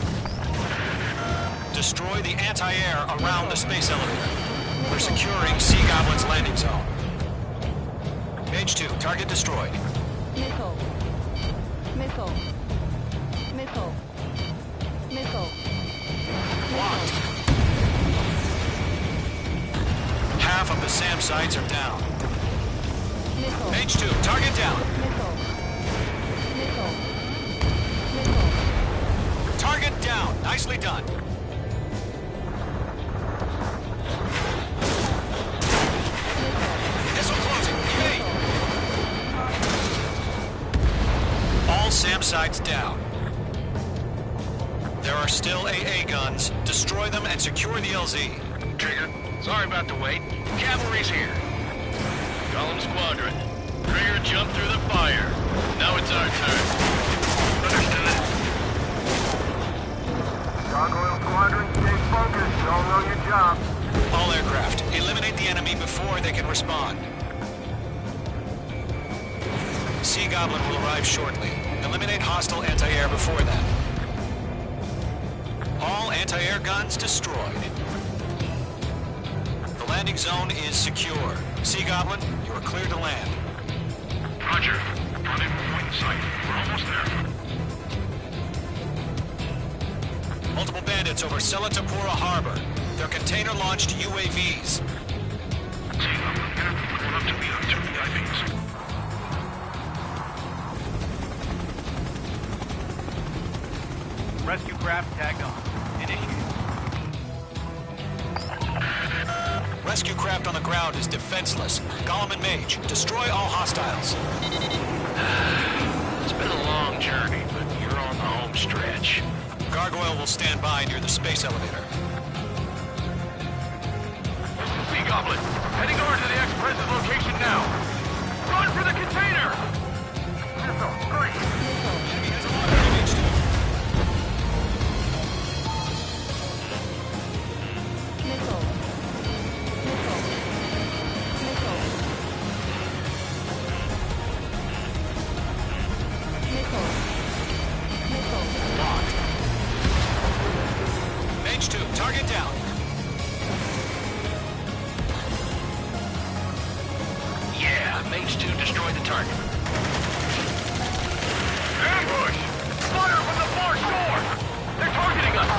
Destroy the anti-air around the space elevator. We're securing Sea Goblin's landing zone. Page 2, target destroyed. Missile. Missile. Missile. Missile. Locked. Half of the SAM sites are down. Missile. Page 2, target down. Missile. Missile. Missile. Target down. Nicely done. Missile closing. Evade. All SAM sites down. There are still AA guns. Destroy them and secure the LZ. Trigger, sorry about the wait. Cavalry's here. Column Squadron. Trigger jumped through the fire. Now it's our turn. Understood. Gargoyle Squadron, stay focused. You all know your job. All aircraft, eliminate the enemy before they can respond. Sea Goblin will arrive shortly. Eliminate hostile anti-air before that. All anti-air guns destroyed. The landing zone is secure. Sea Goblin, you are clear to land. Roger. Rendezvous point in sight. We're almost there. Multiple bandits over Selatapura Harbor. They're container-launched UAVs. We're up to meet on 2 IVs. Rescue craft tagged on. Initiate. Rescue craft on the ground is defenseless. Gollum and Mage, destroy all hostiles. It's been a long journey, but you're on the home stretch. Gargoyle will stand by near the space elevator. Sea Goblin, heading over to the ex-president's location now. Run for the container! Missile, great. Enemy has a lot of damage to Missile. Missile. Missile. Missile. Missile. locked. Mage 2, target down. Yeah, Mage 2 destroyed the target. Ambush! Fire from the far shore! They're targeting us!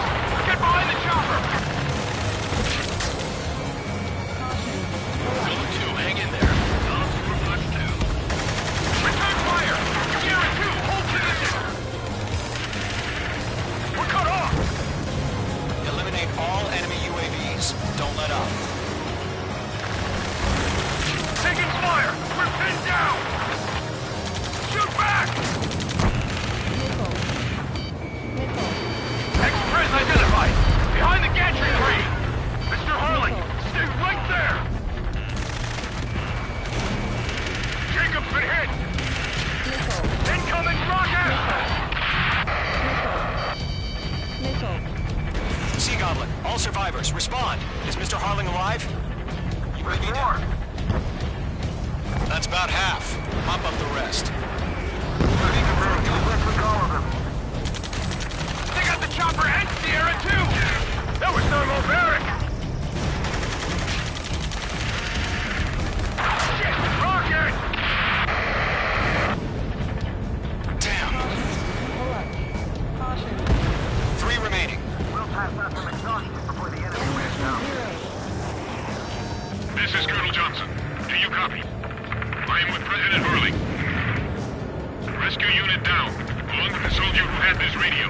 Get behind the chopper! Golem 2, hang in there. Golem Superflex 2. Return fire! Sierra 2, hold position! We're cut off! Eliminate all enemy UAVs. Don't let up. Taking fire! We're pinned down! All survivors, respond. Is Mr. Harling alive? UAV down. That's about half. Mop up the rest. UAV confirmed. Let's all of them. They got the chopper and Sierra, too! That was thermobaric! Shit! Rocket! Damn. Pull up. Caution. 3 remaining. We'll pass out some exhaustion before the enemy wears down. This is Colonel Johnson. Do you copy? I am with President Hurley. Rescue unit down, along with the soldier who had this radio.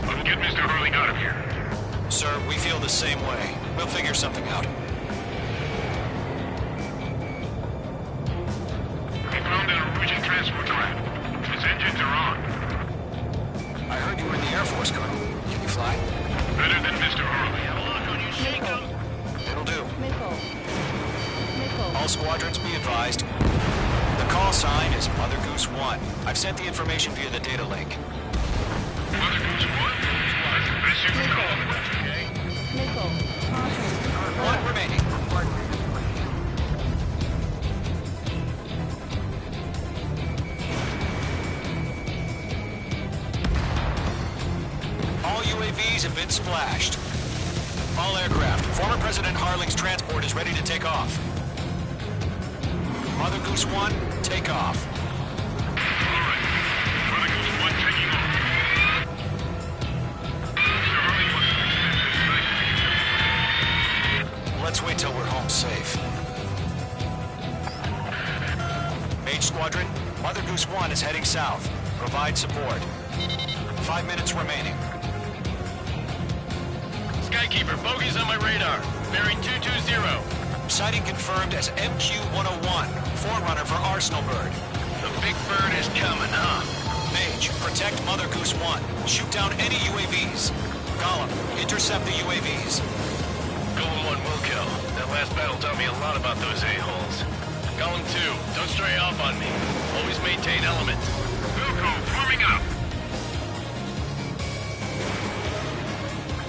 I will get Mr. Hurley out of here. Sir, we feel the same way. We'll figure something out. We found an Norwegian transport craft. Its engines are on. I heard you were in the Air Force, Colonel. Can you fly? Better than Mr. Hurley. Lock on you, shake him. It'll do. Nickel. Nickel. All squadrons be advised. The call sign is Mother Goose 1. I've sent the information via the data link. Mother Goose 1? That's the best you can call it. Nickel. Caution. 1 remaining. All UAVs have been splashed. All aircraft. Former President Harling's transport is ready to take off. Mother Goose 1, take off. All right. Mother Goose 1 taking off. Mr. Hurley must Let's wait till we're home safe. Mage Squadron, Mother Goose 1 is heading south. Provide support. 5 minutes remaining. Skykeeper, bogey's on my radar. Bearing 220. Sighting confirmed as MQ-101, forerunner for Arsenal Bird. The big bird is coming, huh? Mage, protect Mother Goose 1. Shoot down any UAVs. Gollum, intercept the UAVs. Golem 1 will kill. That last battle taught me a lot about those a-holes. Golem 2, don't stray off on me. Always maintain element. Wilco, forming up.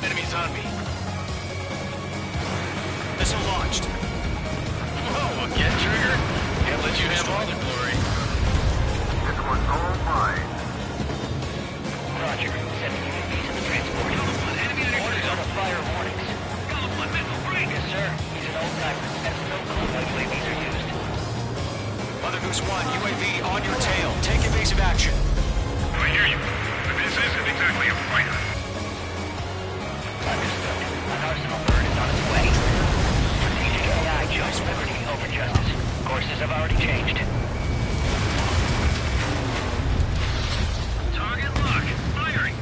Enemies on me. Missile launched. Whoa, again, Trigger? Can't let you have all the glory. This one's all mine. Roger. Sending UAV to the transport. Orders on the fire warnings. Golem 1 missile break. Yes, sir. He's an old timer. Has no clue how UAVs are used. Mother Goose 1, UAV on your tail. Take evasive action. I hear you. But this isn't exactly a fighter. Understood. An Arsenal bird is on its way. Strategic AI chose liberty over justice. Courses have already changed. Target lock. Firing.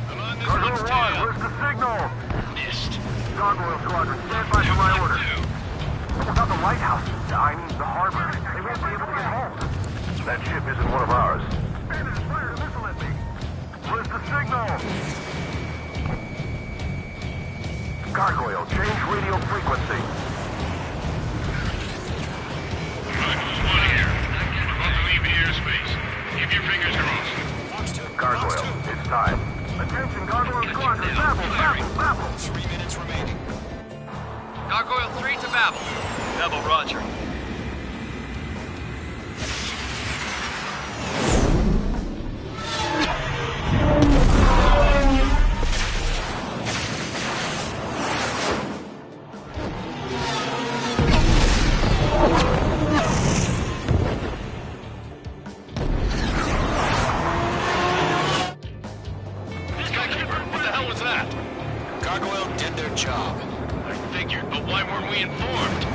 I'm on this Cargo one's 1, tail. where's the signal? Missed. Gargoyle Squadron, stand by for my order. Without the lighthouse, I mean the harbor, they won't be able to get home. That ship isn't one of ours. Bandit is firing a missile at me. Where's the signal? Gargoyle, change radio frequency. Rifles 1 here. We're about to leave the airspace. Keep your fingers crossed. Gargoyle, it's time. Attention, Gargoyle Squadron, babble. 3 minutes remaining. Gargoyle 3 to Babel. Babel, roger. Skykeeper, what the hell was that? Gargoyle did their job. I figured, but why weren't we informed?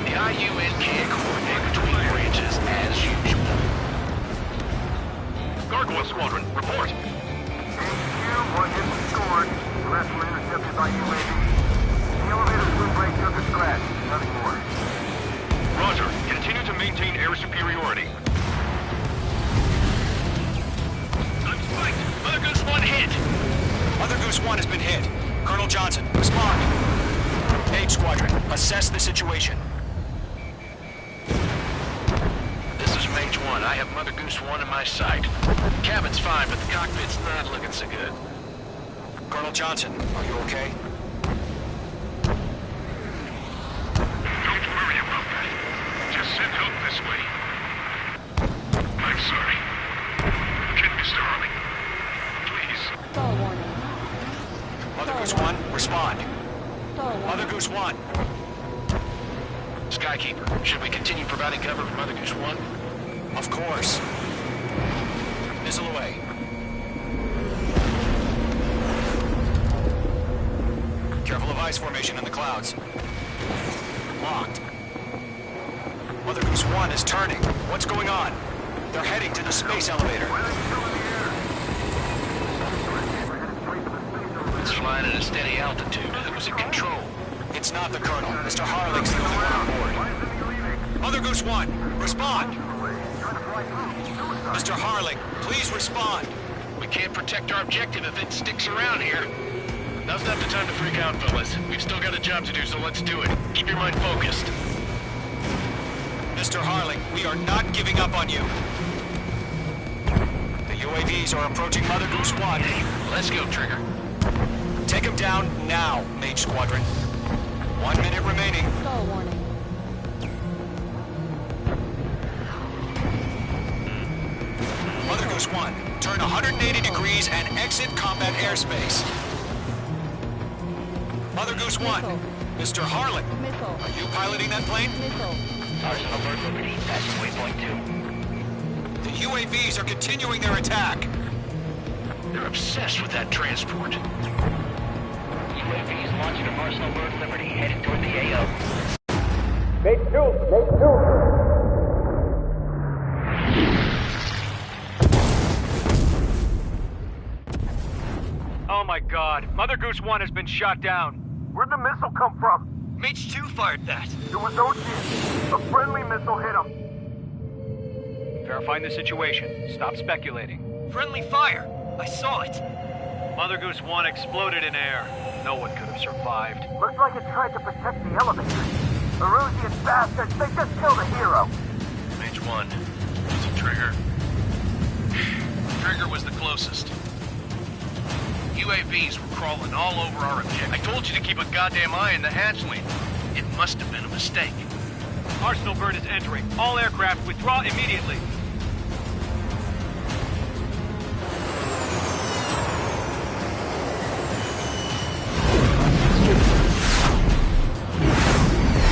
The IUN can't coordinate between branches as usual. Gargoyle Squadron, report. HQ, 1 hit scored. The rest were intercepted by UAV. The elevator swim brake took a scratch. Nothing more. Roger. Continue to maintain air superiority. I'm spiked. Mother Goose 1 hit. Mother Goose 1 has been hit. Colonel Johnson, respond. Mage Squadron, assess the situation. This is Mage 1. 1, I have Mother Goose 1 in my sight. Cabin's fine, but the cockpit's not looking so good. Colonel Johnson, are you okay? Don't worry about that. Just send help this way. I'm sorry. Get Mr. Harling. Please. Stall warning. Mother Goose 1, respond. Stall warning. Mother Goose 1. Skykeeper, should we continue providing cover for Mother Goose 1? Of course. Missile away. Careful of ice formation in the clouds. Locked. Mother Goose 1 is turning. What's going on? They're heading to the space elevator. It's flying at a steady altitude. Who's in control? It's not the Colonel. Mr. Harling's the only one on board. Mother Goose 1, respond! Mr. Harling, please respond! We can't protect our objective if it sticks around here. Now's not the time to freak out, fellas. We've still got a job to do, so let's do it. Keep your mind focused. Mr. Harling, we are not giving up on you. The UAVs are approaching Mother Goose 1. Let's go, Trigger. Take them down now, Mage Squadron. 1 minute remaining. Stall warning. Mother Goose 1, turn 180 degrees and exit combat airspace. Mother Goose 1, Mr. Harling, Missile. are you piloting that plane? Missile. Arsenal Bird Liberty, passing waypoint 2. The UAVs are continuing their attack. They're obsessed with that transport. UAVs launching from Arsenal Bird Liberty, headed toward the AO. Oh my god, Mother Goose 1 has been shot down. Where'd the missile come from? Mage 2 fired that. It was Ocean. A friendly missile hit him. Verifying the situation. Stop speculating. Friendly fire! I saw it! Mother Goose 1 exploded in air. No one could have survived. Looks like it tried to protect the elevator. Erusian bastards, they just killed a hero. Mage 1. Was it Trigger? Trigger was the closest. UAVs were crawling all over our objective. I told you to keep a goddamn eye in the hatchling. It must have been a mistake. Arsenal Bird is entering. All aircraft withdraw immediately.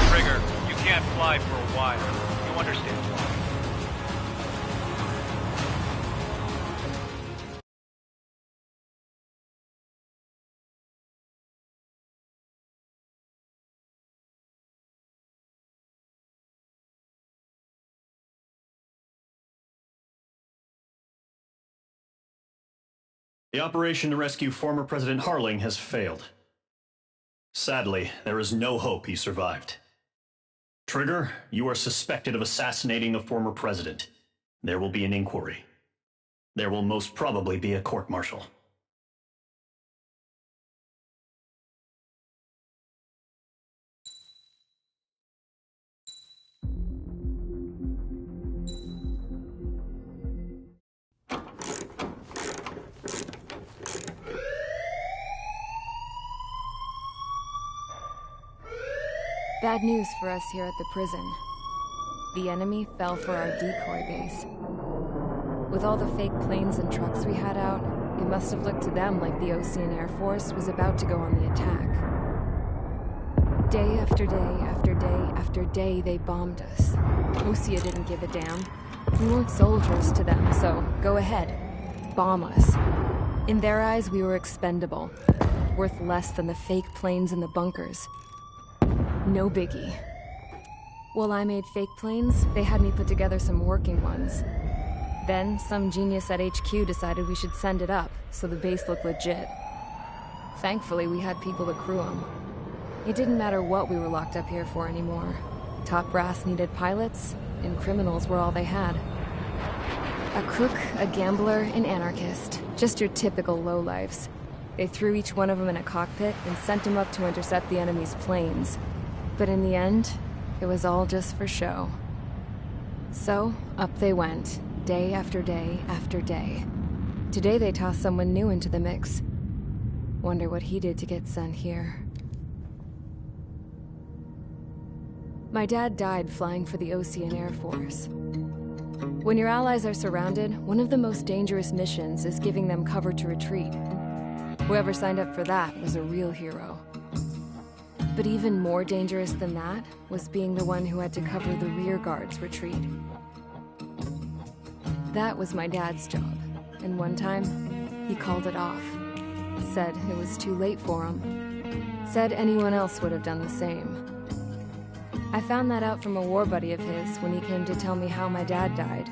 Trigger, you can't fly for a while. You understand why. The operation to rescue former President Harling has failed. Sadly, there is no hope he survived. Trigger, you are suspected of assassinating a former president. There will be an inquiry. There will most probably be a court-martial. Bad news for us here at the prison. The enemy fell for our decoy base. With all the fake planes and trucks we had out, it must have looked to them like the Ocean Air Force was about to go on the attack. Day after day after day after day, they bombed us. Osea didn't give a damn. We weren't soldiers to them, so go ahead. Bomb us. In their eyes, we were expendable. Worth less than the fake planes in the bunkers. No biggie. While I made fake planes, they had me put together some working ones. Then, some genius at HQ decided we should send it up, so the base looked legit. Thankfully, we had people to crew them. It didn't matter what we were locked up here for anymore. Top brass needed pilots, and criminals were all they had. A crook, a gambler, an anarchist. Just your typical lowlifes. They threw each one of them in a cockpit and sent them up to intercept the enemy's planes. But in the end, it was all just for show. So, up they went, day after day after day. Today they tossed someone new into the mix. Wonder what he did to get sent here. My dad died flying for the Osean Air Force. When your allies are surrounded, one of the most dangerous missions is giving them cover to retreat. Whoever signed up for that was a real hero. But even more dangerous than that was being the one who had to cover the rear guard's retreat. That was my dad's job, and one time, he called it off. Said it was too late for him. Said anyone else would have done the same. I found that out from a war buddy of his when he came to tell me how my dad died.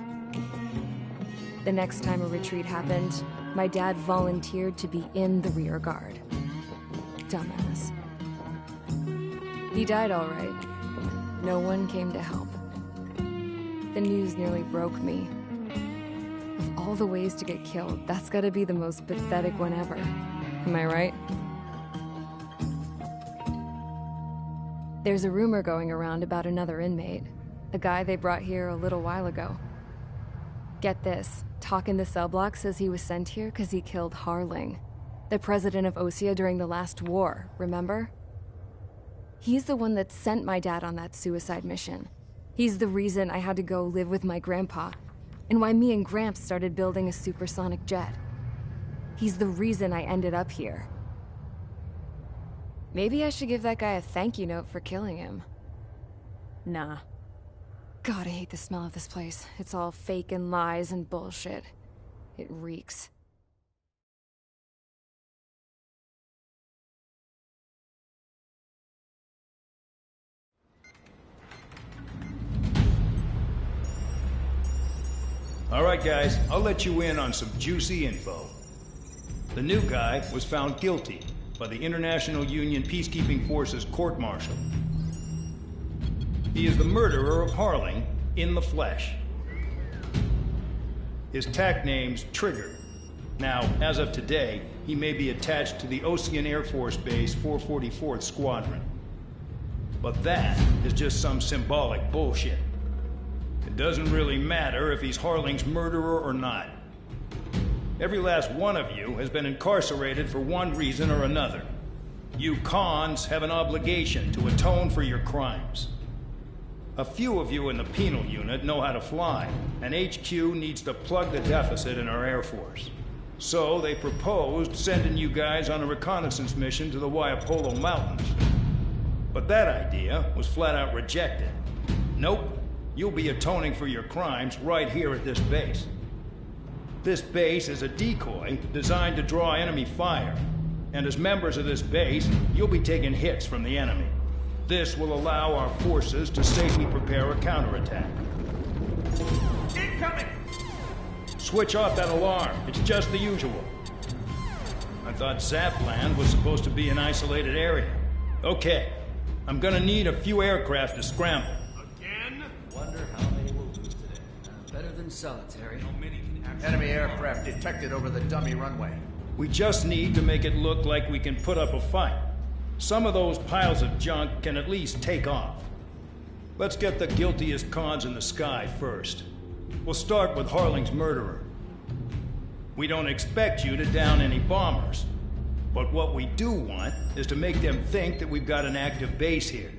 The next time a retreat happened, my dad volunteered to be in the rear guard. Dumbass. He died all right. No one came to help. The news nearly broke me. Of all the ways to get killed, that's gotta be the most pathetic one ever. Am I right? There's a rumor going around about another inmate. A guy they brought here a little while ago. Get this, talk in the cell block says he was sent here because he killed Harling, the president of Osea during the last war, remember? He's the one that sent my dad on that suicide mission. He's the reason I had to go live with my grandpa, and why me and Gramps started building a supersonic jet. He's the reason I ended up here. Maybe I should give that guy a thank you note for killing him. Nah. God, I hate the smell of this place. It's all fake and lies and bullshit. It reeks. All right, guys, I'll let you in on some juicy info. The new guy was found guilty by the International Union Peacekeeping Forces court-martial. He is the murderer of Harling in the flesh. His tack name's Trigger. Now, as of today, he may be attached to the Osean Air Force Base 444th Squadron. But that is just some symbolic bullshit. It doesn't really matter if he's Harling's murderer or not. Every last one of you has been incarcerated for one reason or another. You cons have an obligation to atone for your crimes. A few of you in the penal unit know how to fly, and HQ needs to plug the deficit in our Air Force. So they proposed sending you guys on a reconnaissance mission to the Waiapolo Mountains. But that idea was flat out rejected. Nope, you'll be atoning for your crimes right here at this base. This base is a decoy designed to draw enemy fire, and as members of this base, you'll be taking hits from the enemy. This will allow our forces to safely prepare a counterattack. Incoming! Switch off that alarm. It's just the usual. I thought Zapland was supposed to be an isolated area. Okay, I'm gonna need a few aircraft to scramble. Again? Wonder how many will lose today. Better than solitary. Enemy aircraft detected over the dummy runway. We just need to make it look like we can put up a fight. Some of those piles of junk can at least take off. Let's get the guiltiest cons in the sky first. We'll start with Harling's murderer. We don't expect you to down any bombers. But what we do want is to make them think that we've got an active base here.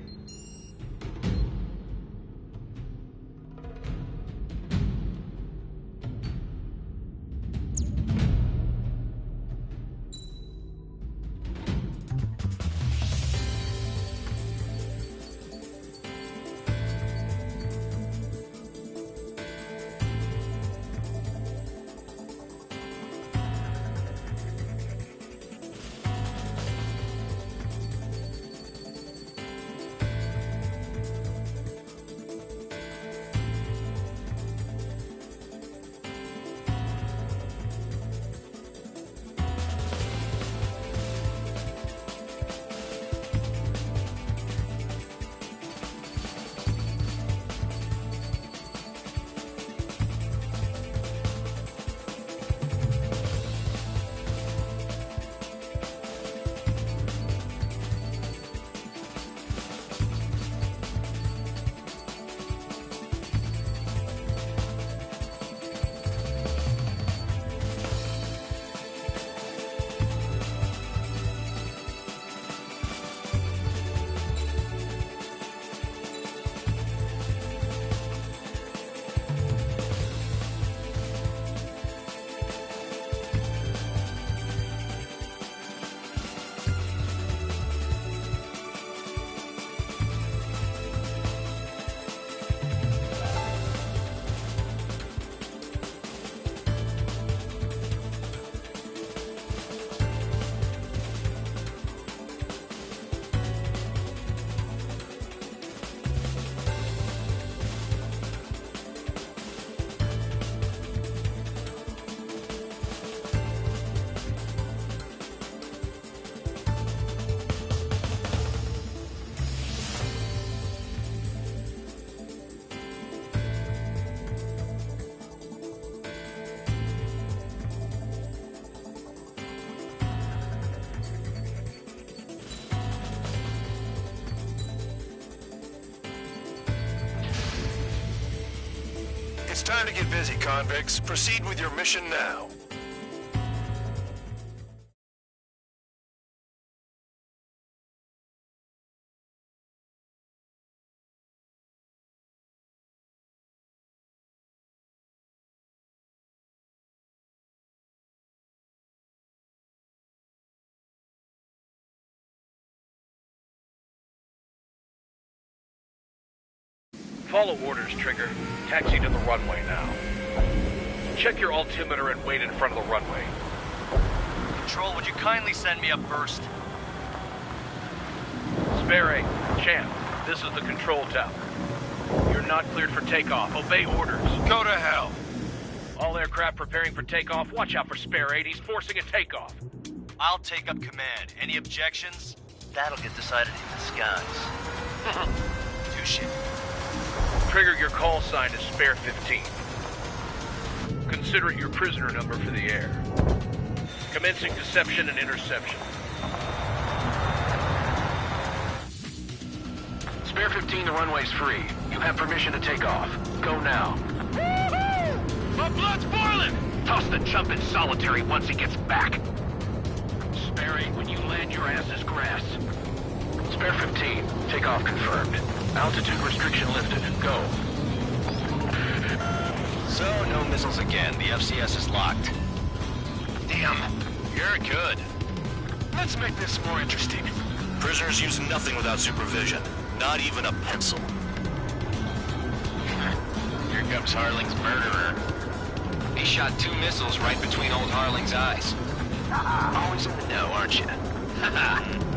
time to get busy, convicts. Proceed with your mission now. Follow orders, Trigger. Taxi to the runway now. Check your altimeter and wait in front of the runway. Control, would you kindly send me up first? Spare 8, Champ, this is the control tower. You're not cleared for takeoff. Obey orders. Go to hell. All aircraft preparing for takeoff. Watch out for Spare 8. He's forcing a takeoff. I'll take up command. Any objections? That'll get decided in the skies. Touche. Trigger, your call sign is Spare 15. Consider it your prisoner number for the air. Commencing deception and interception. Spare 15, the runway's free. You have permission to take off. Go now. My blood's boiling! Toss the chump in solitary once he gets back. Spare 8, when you land, your ass is grass. Spare 15, takeoff confirmed. Altitude restriction lifted. Go. So, no missiles again. The FCS is locked. Damn. You're good. Let's make this more interesting. Prisoners use nothing without supervision. Not even a pencil. Here comes Harling's murderer. He shot 2 missiles right between old Harling's eyes. Always in the know, aren't you?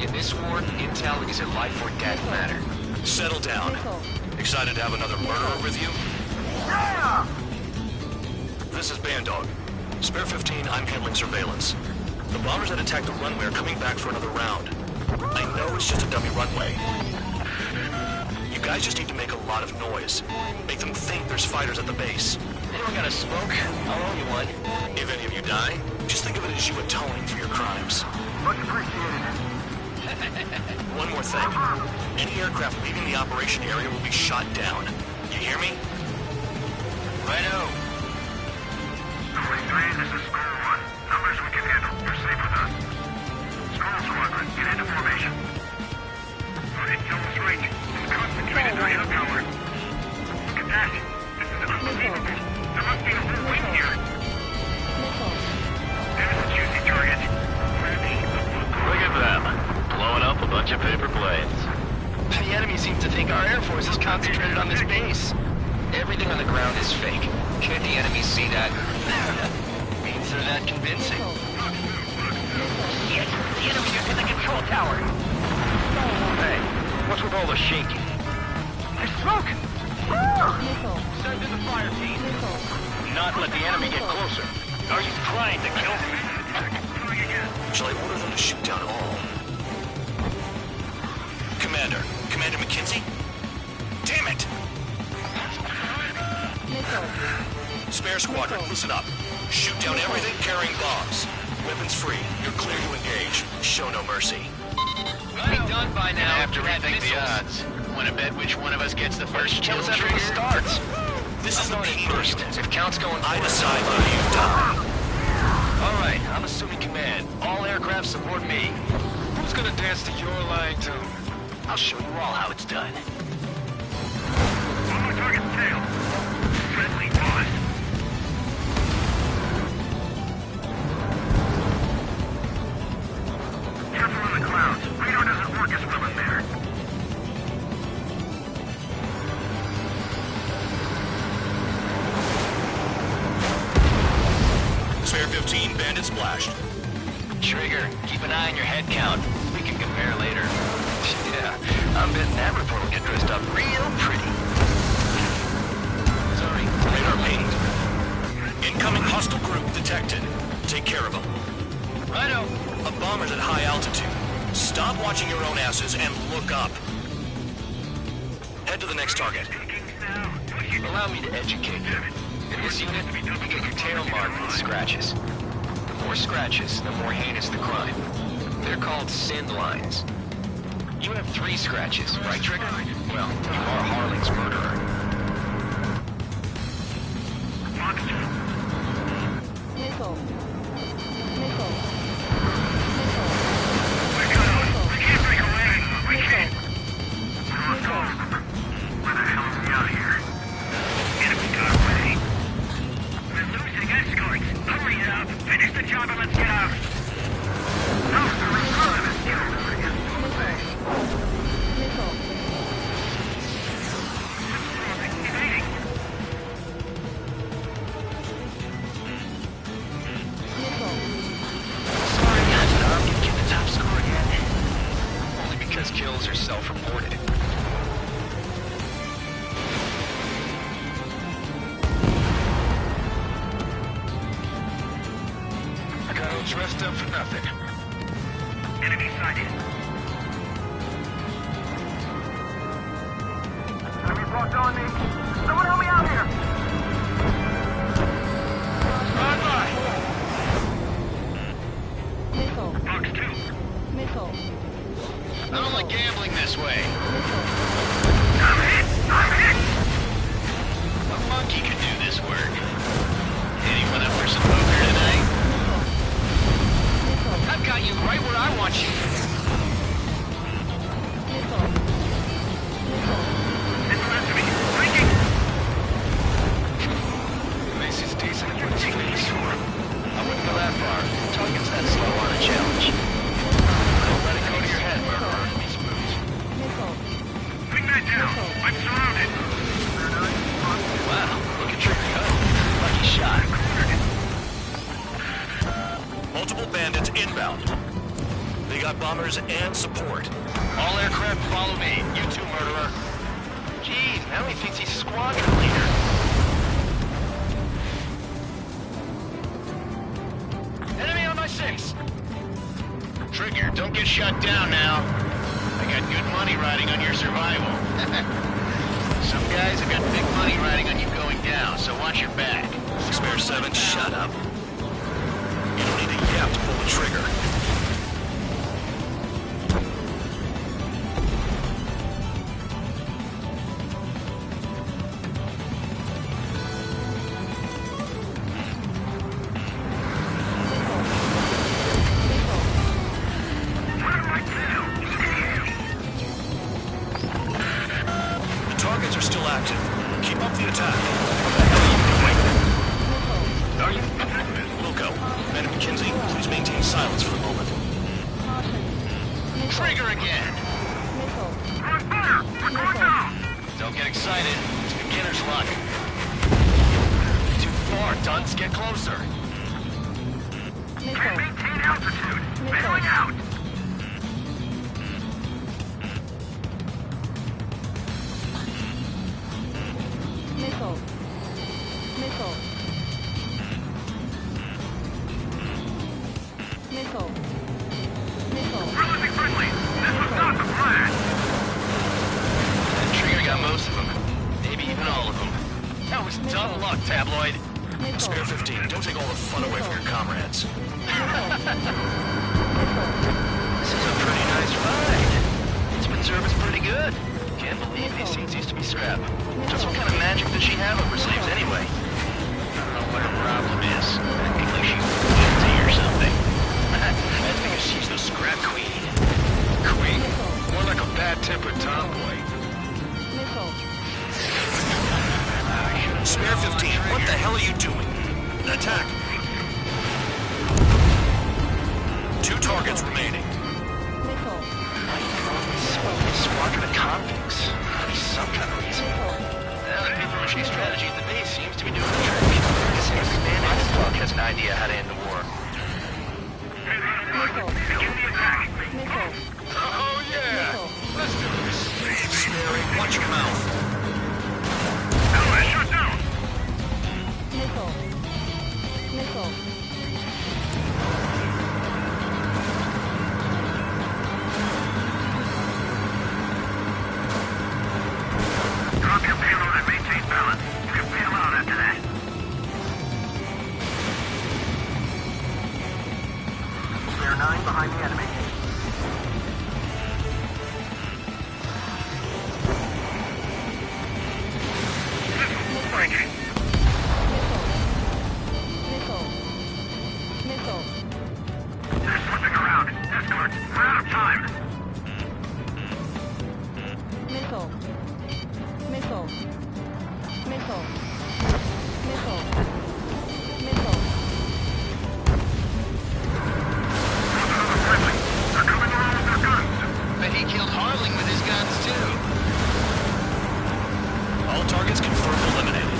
In this war, intel is a life or death matter. Settle down. Excited to have another murderer with you? Yeah! This is Bandog. Spare 15, I'm handling surveillance. The bombers that attacked the runway are coming back for another round. I know it's just a dummy runway. You guys just need to make a lot of noise. Make them think there's fighters at the base. Anyone got a smoke? I'll owe you one. If any of you die, just think of it as you atoning for your crimes. Much appreciated. One more thing. Any aircraft leaving the operation area will be shot down. You hear me? Righto. 23, this is Squall 1. Numbers we can handle. You're safe with us. Squall Squadron, get into formation. Intel's right. It's concentrated on your power. Look at that. This is unbelievable. There must be a whole wing here. There's a juicy target. Look at them. Blowing up a bunch of paper planes. The enemy seems to think our Air Force is concentrated on this base. Everything on the ground is fake. Can't the enemy see that? Means they're that convincing. Shit! The enemy is in the control tower! Hey, what's with all the shaking? There's smoke! Send in the fire team. Not let the enemy get closer. Are you trying to kill me? Shall I order them to shoot down all? Commander McKenzie? Damn it! Spare squadron, listen up. Shoot down everything carrying bombs. Weapons free. You're clear to engage. Show no mercy. We'll be done by now. Have to rethink the odds. Want to bet which one of us gets the first kill After trigger? it starts. This is the first. If count's going, I decide whether you die. All right, I'm assuming command. All aircraft support me. Who's gonna dance to your line tune? I'll show you all how it's done. One more target's tail. Friendly on. Careful in the clouds. Radar doesn't work as well in there. Spare 15, bandit splashed. Trigger, keep an eye on your head count. We can compare later. Yeah, I'm betting that report will get dressed up real pretty. Sorry, radar pinged. Incoming hostile group detected. Take care of them. Righto. A bomber's at high altitude. Stop watching your own asses and look up. Head to the next target. Allow me to educate you. In this unit, you get your tail marked with scratches. The more scratches, the more heinous the crime. They're called sin lines. You have 3 scratches, right, Trigger? Well, you are Harling's murderer. Missile. Missile. We can't break away. We can't. Missile. Where the hell are we out here? Enemy got away. We're losing escorts. Hurry it up. Finish the job and let's get out. No, the reserve is killed. Missile. Evading. Sorry, guys, but I'm gonna get the top score again. Only because kills are self-reported. I got all dressed up for nothing. Enemy sighted. Enemy's locked on me. Someone help me out here. Run by! Missile. Box 2. Missile. I don't like gambling this way. I'm hit. I'm hit. A monkey could do this work. Anyone up for some poker tonight? I've got you right where I want you. Missile. It's the rest of me. Breaking. This is decent for the space war. I wouldn't go that far. Target's that slow on a challenge. Don't let it go to your head, murderer. Be smooth. Missile. Bring that down. I'm surrounded. Wow, look at Trigger go. Lucky shot. Multiple bandits inbound. They got bombers and support. All aircraft follow me. You too, murderer. Jeez, now he thinks he's squadron leader. Enemy on my 6. Trigger, don't get shut down now. I got good money riding on your survival. Some guys have got big money riding on you going down, so watch your back. Spare 7, shut up. You don't need a yap to pull the trigger. The targets are still active. Keep up the attack. What the hell are you doing? Are you? Wilco, Man McKinsey, please maintain silence for a moment. Trigger again! Don't get excited. It's beginner's luck. Too far, dunce. Get closer. Maintain altitude. Bailing out. Missile. Missile. Missile. Missile. We're losing friendly. This was not the plan. And Trigger got most of them. Maybe even all of them. That was dumb luck, Tabloid. Spare 15. Don't take all the fun away from your comrades. This is a pretty nice ride. Instrument service pretty good. Can't believe these seats used to be scrap. Just what kind of magic does she have over sleeves anyway? I don't know what her problem is. Acting like she's guilty or something. That's because she's the scrap queen. Queen? More like a bad-tempered tomboy. Spare 15. What the hell are you doing? Attack. 2 targets remaining. Squadron of convicts. Some kind of reason. The information strategy at the base seems to be doing the trick. Every man in this book has an idea how to end the war. Oh yeah! Let's do this. Sparing, watch your mouth. Ally shut down. Missile. Missile. Drop your payload and maintain balance. You can bail out after that. Spare 9 behind the enemy. Breaking. Missile. Alert! We're out of time! Missile. Missile. Missile. Missile. Missile. They're coming around with their guns! Bet he killed Harling with his guns, too. All targets confirmed eliminated.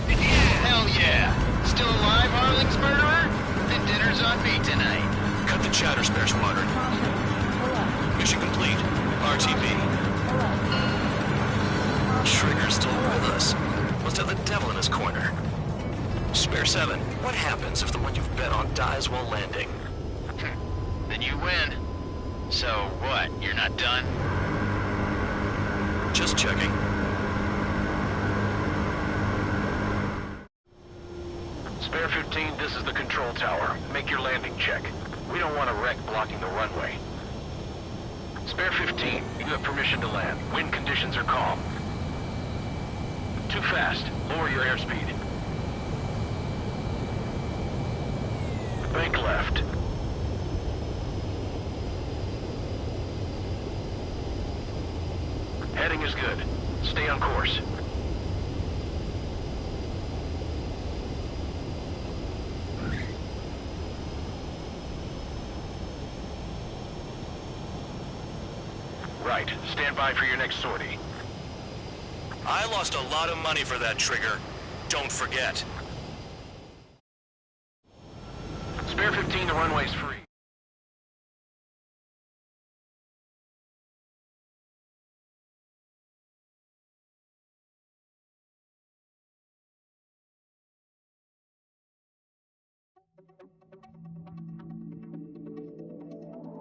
Yeah, hell yeah. Still alive, Harling's murderer? Then dinner's on me tonight. Cut the chatter, Spare Squadron. Mission complete. RTB. Trigger's still with us. Must have the devil in his corner. Spare 7, what happens if the one you've bet on dies while landing? Then you win. So what, you're not done? Just checking. Spare 15, this is the control tower. Make your landing check. We don't want a wreck blocking the runway. Spare 15, you have permission to land. Wind conditions are calm. Too fast. Lower your airspeed. Bank left. Heading is good. Stay on course. Right. Stand by for your next sortie. I lost a lot of money for that trigger. Don't forget. Spare 15, the runway's free.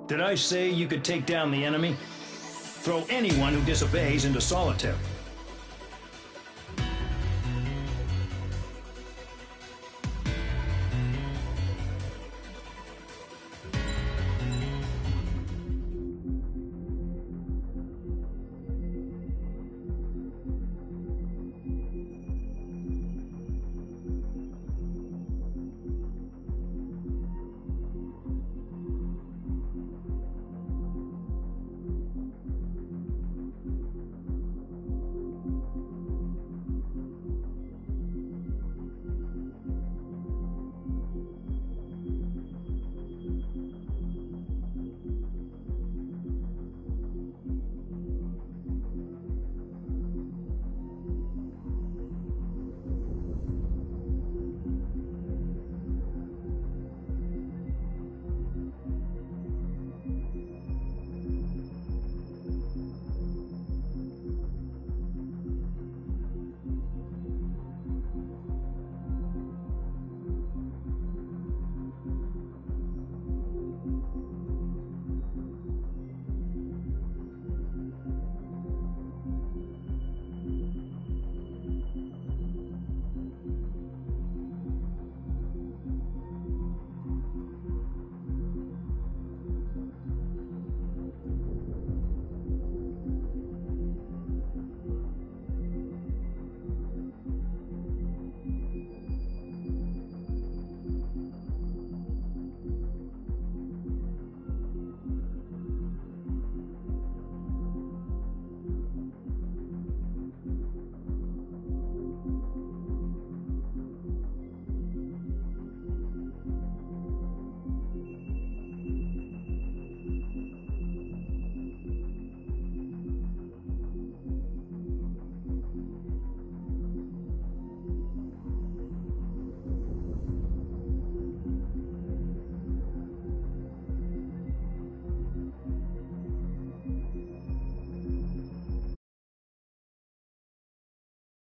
Did I say you could take down the enemy? Throw anyone who disobeys into solitary.